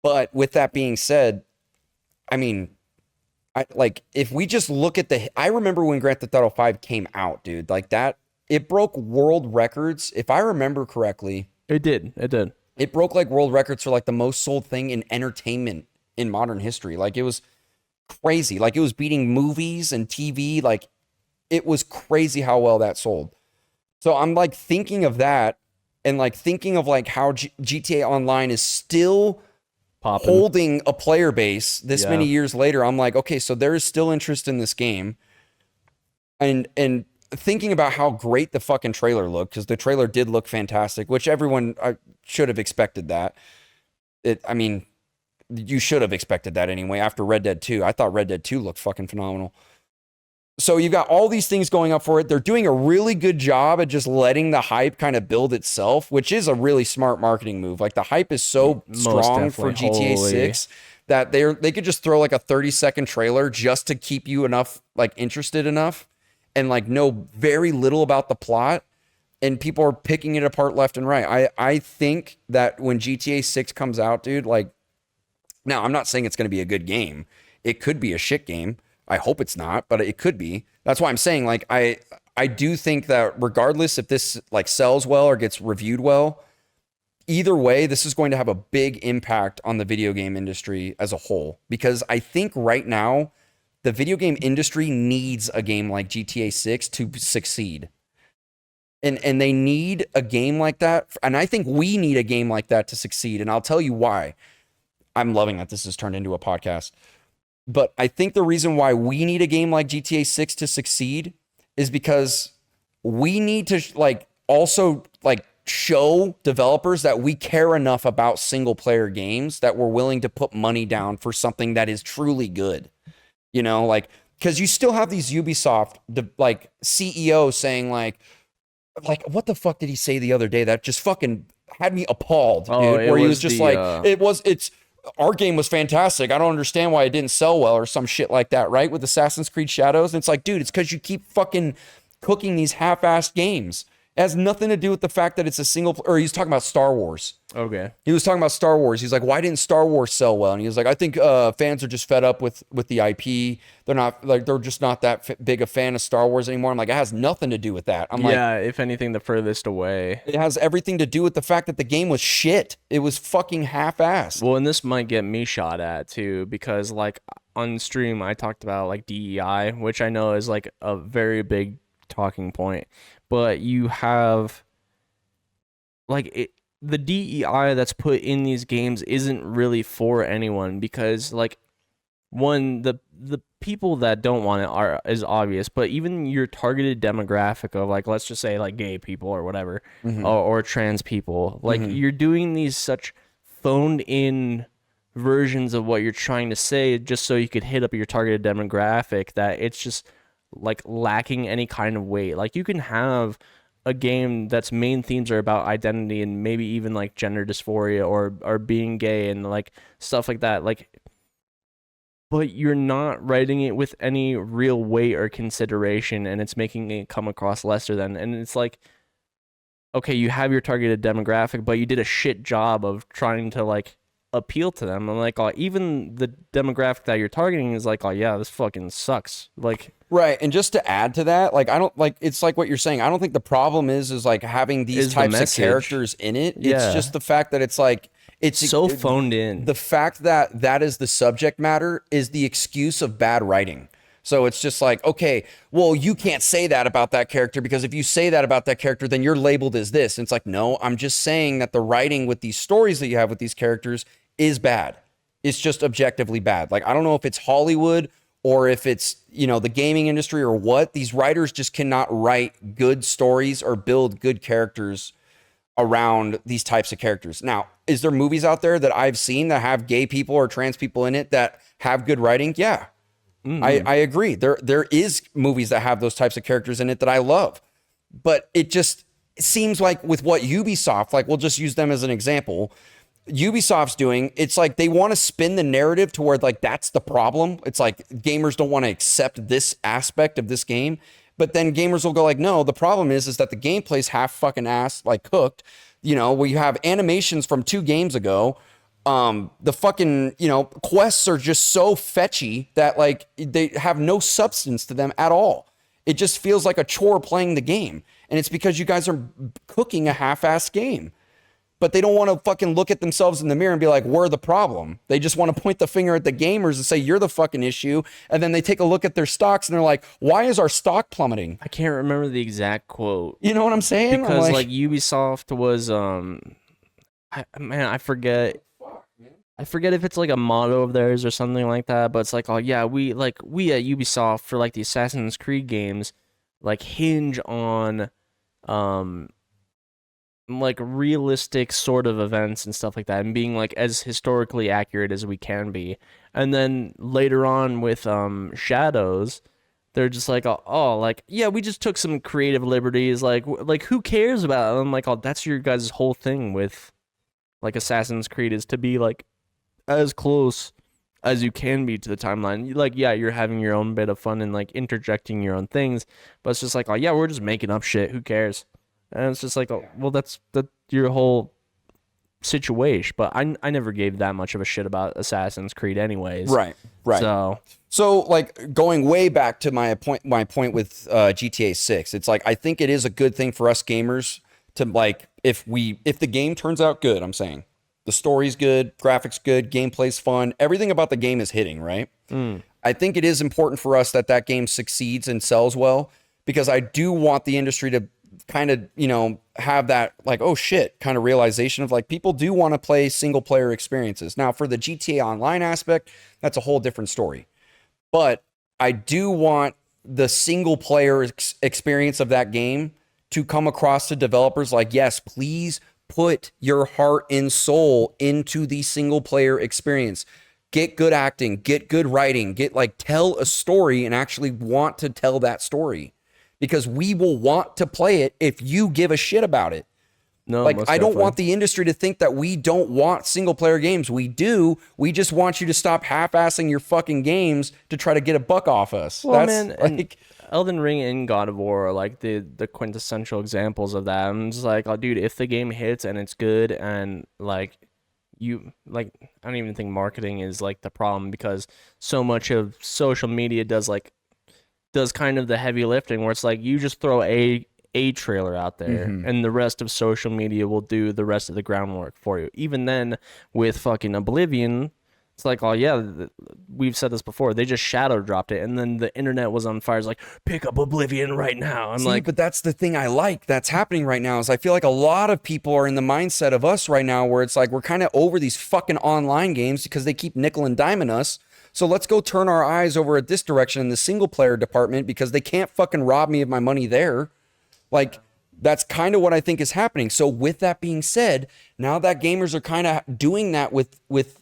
But with that being said, I mean, if we just look at I remember when Grand Theft Auto 5 came out, dude, like that, it broke world records. If I remember correctly. It did. It broke like world records for like the most sold thing in entertainment in modern history. Like it was crazy. Like it was beating movies and TV. Like it was crazy how well that sold. So I'm like thinking of that and like thinking of like how GTA Online is still Poppin'. holding a player base this many years later. I'm like, okay, so there is still interest in this game. And thinking about how great the fucking trailer looked, because the trailer did look fantastic, which everyone should have expected that. I mean, you should have expected that anyway after Red Dead 2. I thought Red Dead 2 looked fucking phenomenal. So you've got all these things going up for it. They're doing a really good job at just letting the hype kind of build itself, which is a really smart marketing move. Like the hype is so strong for GTA 6 that they could just throw like a 30-second trailer just to keep you enough like interested enough and like know very little about the plot, and people are picking it apart left and right. I think that when GTA 6 comes out, dude, like, now I'm not saying it's going to be a good game. It could be a shit game. I hope it's not, but it could be. That's why I'm saying, like, I do think that regardless if this like sells well or gets reviewed well, either way, this is going to have a big impact on the video game industry as a whole. Because I think right now, the video game industry needs a game like GTA 6 to succeed. And they need a game like that. And I think we need a game like that to succeed. And I'll tell you why. I'm loving that this has turned into a podcast. But I think the reason why we need a game like GTA 6 to succeed is because we need to like also like show developers that we care enough about single player games that we're willing to put money down for something that is truly good. You know, like, because you still have these Ubisoft like CEOs saying like what the fuck did he say the other day that just fucking had me appalled, dude? Where he was just it's our game was fantastic. I don't understand why it didn't sell well or some shit like that, right? With Assassin's Creed Shadows. And it's like, dude, it's because you keep fucking cooking these half-assed games. It has nothing to do with the fact that it's a single, or he's talking about Star Wars. Okay. He was talking about Star Wars. He's like, why didn't Star Wars sell well? And he was like, I think fans are just fed up with the IP. They're just not that big a fan of Star Wars anymore. I'm like, it has nothing to do with that. I'm like, yeah, if anything, the furthest away. It has everything to do with the fact that the game was shit. It was fucking half-assed. Well, and this might get me shot at too, because like on stream, I talked about like DEI, which I know is like a very big talking point. But you have like the DEI that's put in these games isn't really for anyone, because like one, the people that don't want it is obvious, but even your targeted demographic of like, let's just say like gay people or whatever, or trans people, like you're doing these such phoned in versions of what you're trying to say just so you could hit up your targeted demographic that it's just like lacking any kind of weight. Like you can have a game that's main themes are about identity and maybe even like gender dysphoria or being gay and like stuff like that, like, but you're not writing it with any real weight or consideration, and it's making it come across lesser than. And it's like, okay, you have your targeted demographic, but you did a shit job of trying to like appeal to them. I'm like, oh, even the demographic that you're targeting is like, oh yeah, this fucking sucks. Like, right. And just to add to that, like, I don't like, it's like what you're saying. I don't think the problem is like having these types of characters in it. Yeah. It's just the fact that it's like, it's so phoned in. The fact that that is the subject matter is the excuse of bad writing. So it's just like, okay, well, you can't say that about that character, because if you say that about that character, then you're labeled as this. And it's like, no, I'm just saying that the writing with these stories that you have with these characters is bad. It's just objectively bad. Like, I don't know if it's Hollywood or if it's, you know, the gaming industry or what. These writers just cannot write good stories or build good characters around these types of characters. Now, is there movies out there that I've seen that have gay people or trans people in it that have good writing? Yeah. I agree. There is movies that have those types of characters in it that I love. But it just seems like with what Ubisoft, like we'll just use them as an example, Ubisoft's doing, it's like they want to spin the narrative to where like that's the problem. It's like gamers don't want to accept this aspect of this game. But then gamers will go like, no, the problem is that the gameplay's half fucking ass, like cooked. You know, where you have animations from 2 games ago. The fucking, you know, quests are just so fetchy that like they have no substance to them at all. It just feels like a chore playing the game. And it's because you guys are cooking a half-assed game. but they don't want to fucking look at themselves in the mirror and be like, we're the problem. They just want to point the finger at the gamers and say, you're the fucking issue. And then they take a look at their stocks and they're like, why is our stock plummeting? I can't remember the exact quote. You know what I'm saying? Because like Ubisoft was, I forget. I forget if it's like a motto of theirs or something like that, but it's like, oh yeah, we at Ubisoft for like the Assassin's Creed games, like hinge on, like realistic sort of events and stuff like that, and being like as historically accurate as we can be. And then later on with Shadows, they're just like, oh, like yeah, we just took some creative liberties. Like who cares about it? I'm like, oh, that's your guys' whole thing with like Assassin's Creed is to be like as close as you can be to the timeline. Like, yeah, you're having your own bit of fun and like interjecting your own things, but it's just like, oh yeah, we're just making up shit. Who cares? And it's just like, oh, well, that's your whole situation. But I never gave that much of a shit about Assassin's Creed, anyways. Right. So like going way back to my point with GTA 6, it's like I think it is a good thing for us gamers to like if the game turns out good. I'm saying. The story's good, graphics good, gameplay's fun. Everything about the game is hitting, right? I think it is important for us that game succeeds and sells well, because I do want the industry to kind of, have that like, oh shit, kind of realization of like people do want to play single player experiences. Now for the GTA Online aspect, that's a whole different story. But I do want the single player experience of that game to come across to developers like, yes, please put your heart and soul into the single player experience. Get good acting, get good writing, tell a story and actually want to tell that story, because we will want to play it if you give a shit about it. No, like I don't want the industry to think that we don't want single player games. We do. We just want you to stop half-assing your fucking games to try to get a buck off us. Well, man, like Elden Ring and God of War are like the quintessential examples of that. I'm just like, oh, dude, if the game hits and it's good and like you like, I don't even think marketing is like the problem, because so much of social media does kind of the heavy lifting, where it's like you just throw a trailer out there and the rest of social media will do the rest of the groundwork for you. Even then with fucking Oblivion, it's like, oh yeah, we've said this before, they just shadow dropped it and then the internet was on fire. It's like, pick up Oblivion right now. But that's the thing I like that's happening right now is I feel like a lot of people are in the mindset of us right now where it's like we're kind of over these fucking online games because they keep nickel and diming us. So let's go turn our eyes over at this direction in the single player department, because they can't fucking rob me of my money there. Like, that's kind of what I think is happening. So with that being said, now that gamers are kind of doing that with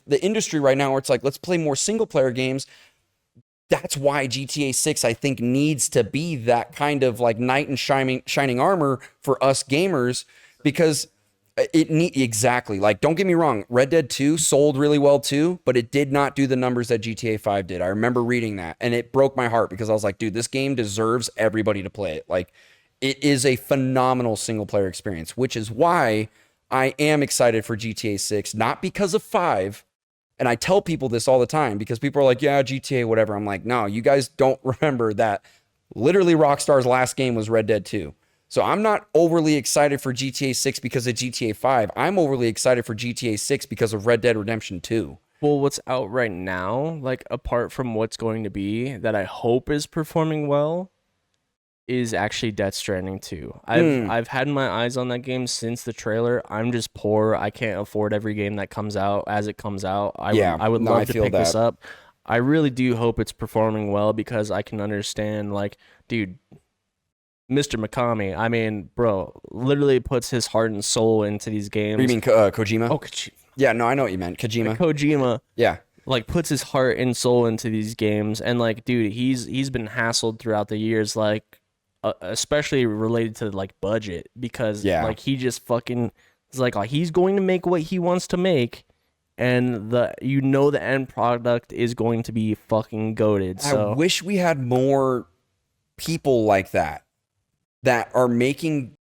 the industry right now, where it's like, let's play more single player games. That's why GTA 6, I think, needs to be that kind of like knight in shining armor for us gamers, because exactly. Like, don't get me wrong, Red Dead 2 sold really well too, but it did not do the numbers that GTA 5 did. I remember reading that and it broke my heart, because I was like, dude, this game deserves everybody to play it. Like, it is a phenomenal single player experience, which is why I am excited for GTA 6, not because of 5. And I tell people this all the time, because people are like, yeah, GTA, whatever. I'm like, no, you guys don't remember that literally Rockstar's last game was Red Dead 2. So I'm not overly excited for GTA 6 because of GTA 5. I'm overly excited for GTA 6 because of Red Dead Redemption 2. Well, what's out right now, like apart from what's going to be, that I hope is performing well, is actually Death Stranding 2. I've had my eyes on that game since the trailer. I'm just poor. I can't afford every game that comes out as it comes out. I would love to pick this up. I really do hope it's performing well, because I can understand, like, dude, Mr. Mikami, I mean, bro, literally puts his heart and soul into these games. What do you mean, Kojima? Oh, Kojima. Yeah, no, I know what you meant. Kojima. Like, Kojima. Yeah. Like, puts his heart and soul into these games. And, like, dude, he's been hassled throughout the years, like, especially related to, like, budget. Because, like, he just fucking is like, he's going to make what he wants to make. And the end product is going to be fucking goated. So I wish we had more people like that are making.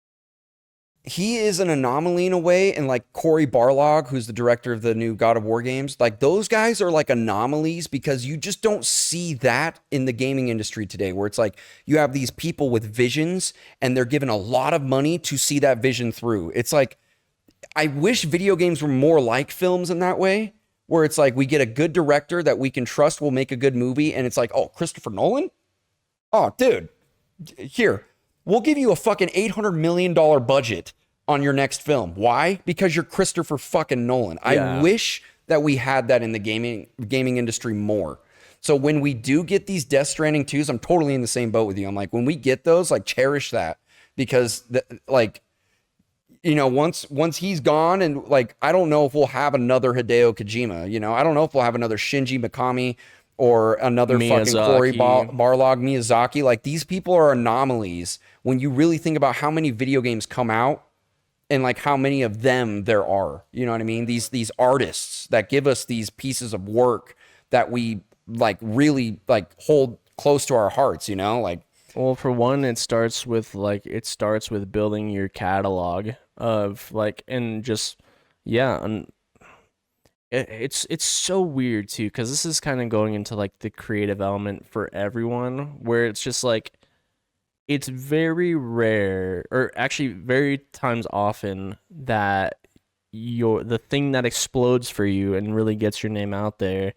He is an anomaly in a way, and like Cory Barlog, who's the director of the new God of War games, like those guys are like anomalies, because you just don't see that in the gaming industry today, where it's like you have these people with visions and they're given a lot of money to see that vision through. It's like, I wish video games were more like films in that way, where it's like we get a good director that we can trust will make a good movie, and it's like, oh, Christopher Nolan? Oh, dude, here, we'll give you a fucking $800 million budget on your next film. Why? Because you're Christopher fucking Nolan. Yeah. I wish that we had that in the gaming industry more. So when we do get these Death Stranding 2s, I'm totally in the same boat with you. I'm like, when we get those, like, cherish that, because like, you know, once he's gone, and like, I don't know if we'll have another Hideo Kojima. You know, I don't know if we'll have another Shinji Mikami or another fucking Cory Barlog, Miyazaki. Like, these people are anomalies when you really think about how many video games come out and like how many of them there are. You know what I mean? These artists that give us these pieces of work that we like really like hold close to our hearts, you know? Like, well, for one, it starts with building your catalog of like, and just, yeah, and it's so weird too, because this is kind of going into like the creative element for everyone, where it's just like, it's very rare, or actually very times often, that the thing that explodes for you and really gets your name out there,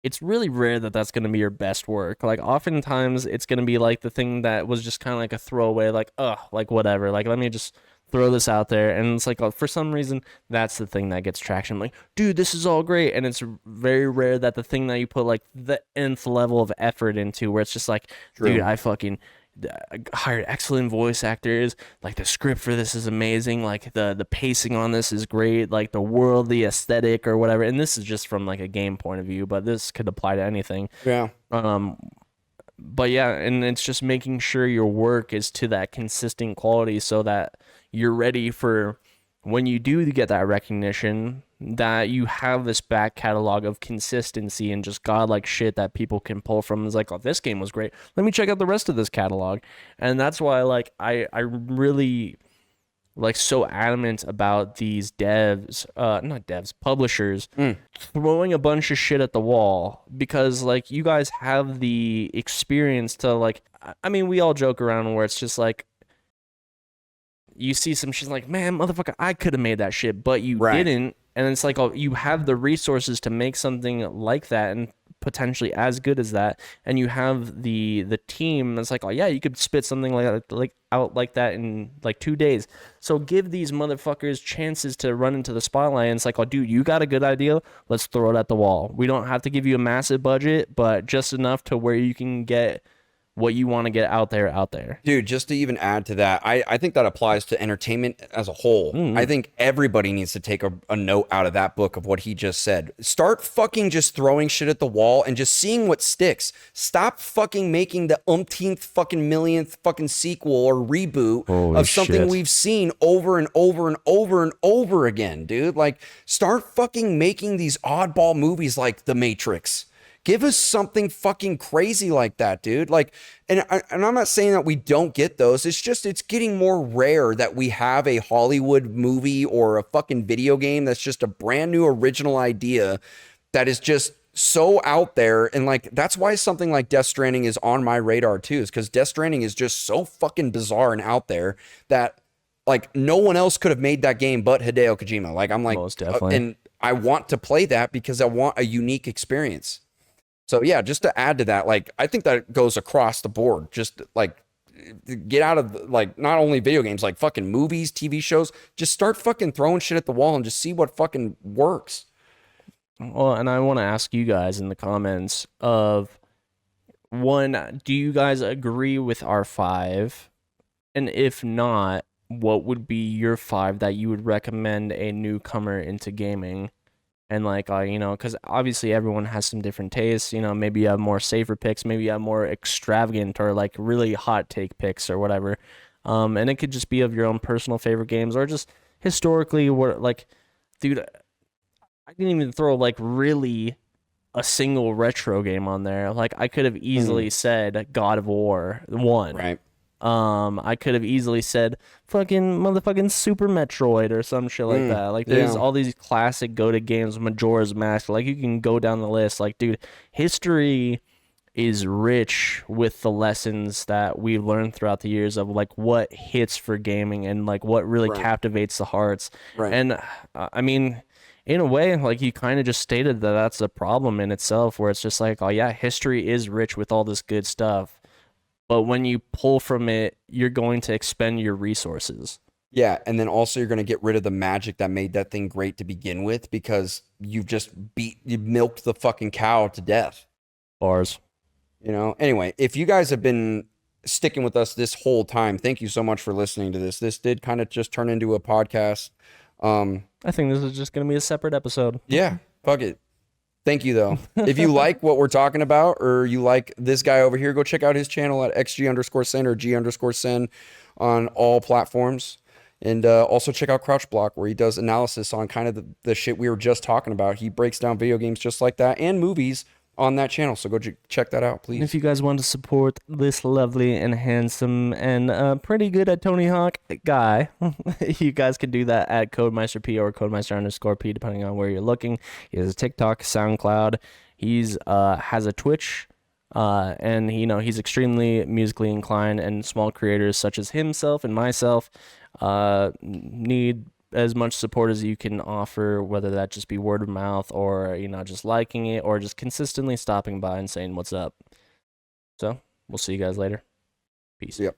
it's really rare that that's going to be your best work. Like, oftentimes it's going to be like the thing that was just kind of like a throwaway, like, like whatever, like, let me just throw this out there. And it's like, for some reason, that's the thing that gets traction. I'm like, dude, this is all great. And it's very rare that the thing that you put like the nth level of effort into, where it's just like, dude, I fucking hired excellent voice actors, like the script for this is amazing, like the pacing on this is great, like the world, the aesthetic or whatever. And this is just from like a game point of view, but this could apply to anything. Yeah. But yeah, and it's just making sure your work is to that consistent quality, so that you're ready for when you do get that recognition, that you have this back catalog of consistency and just godlike shit that people can pull from. It's like, oh, this game was great, let me check out the rest of this catalog. And that's why, like, I really, like, so adamant about these publishers throwing a bunch of shit at the wall, because like, you guys have the experience to, like, I mean, we all joke around where it's just like, you see some shit like, man, motherfucker, I could have made that shit, but you didn't. And it's like, oh, you have the resources to make something like that and potentially as good as that. And you have the team that's like, oh yeah, you could spit something like out like that in like 2 days. So give these motherfuckers chances to run into the spotlight. And it's like, oh, dude, you got a good idea, let's throw it at the wall. We don't have to give you a massive budget, but just enough to where you can get what you want to get out there. Dude, just to even add to that, I think that applies to entertainment as a whole. I think everybody needs to take a note out of that book of what he just said. Start fucking just throwing shit at the wall and just seeing what sticks. Stop fucking making the umpteenth fucking millionth fucking sequel or reboot of something we've seen over and over and over and over again, dude. Like, start fucking making these oddball movies like The Matrix. Give us something fucking crazy like that, dude. Like, and I'm not saying that we don't get those. It's just, it's getting more rare that we have a Hollywood movie or a fucking video game that's just a brand new original idea that is just so out there. And like, that's why something like Death Stranding is on my radar too, is because Death Stranding is just so fucking bizarre and out there that like no one else could have made that game but Hideo Kojima. Like, I'm like, most definitely. And I want to play that because I want a unique experience. So yeah, just to add to that, like, I think that goes across the board. Just like, get out of like, not only video games, like fucking movies, TV shows, just start fucking throwing shit at the wall and just see what fucking works. Well, and I want to ask you guys in the comments of, one, do you guys agree with our 5? And if not, what would be your 5 that you would recommend a newcomer into gaming? And like, you know, because obviously everyone has some different tastes, you know, maybe you have more safer picks, maybe you have more extravagant or like really hot take picks or whatever. And it could just be of your own personal favorite games, or just historically, where like, dude, I didn't even throw like really a single retro game on there. Like, I could have easily said God of War 1. Right. I could have easily said fucking motherfucking Super Metroid or some shit like that. Like, there's all these classic go-to games, Majora's Mask. Like, you can go down the list. Like, dude, history is rich with the lessons that we've learned throughout the years of like what hits for gaming and like what really captivates the hearts. Right. And I mean, in a way, like you kind of just stated that that's a problem in itself, where it's just like, oh yeah, history is rich with all this good stuff, but when you pull from it, you're going to expend your resources. Yeah, and then also you're going to get rid of the magic that made that thing great to begin with, because you milked the fucking cow to death. Bars. You know? Anyway, if you guys have been sticking with us this whole time, thank you so much for listening to this. This did kind of just turn into a podcast. I think this is just going to be a separate episode. Yeah, fuck it. Thank you, though. If you like what we're talking about, or you like this guy over here, go check out his channel at xg_sen or g_sen on all platforms. And also check out Crouch Block, where he does analysis on kind of the shit we were just talking about. He breaks down video games just like that and movies on that channel. So go check that out, please. If you guys want to support this lovely and handsome and pretty good at Tony Hawk guy, you guys can do that at CodeMeisterP or CodeMeister_P, depending on where you're looking. He has a TikTok, SoundCloud. He's has a Twitch. And he's extremely musically inclined, and small creators such as himself and myself need as much support as you can offer, whether that just be word of mouth or just liking it or just consistently stopping by and saying what's up. So we'll see you guys later. Peace. Yep.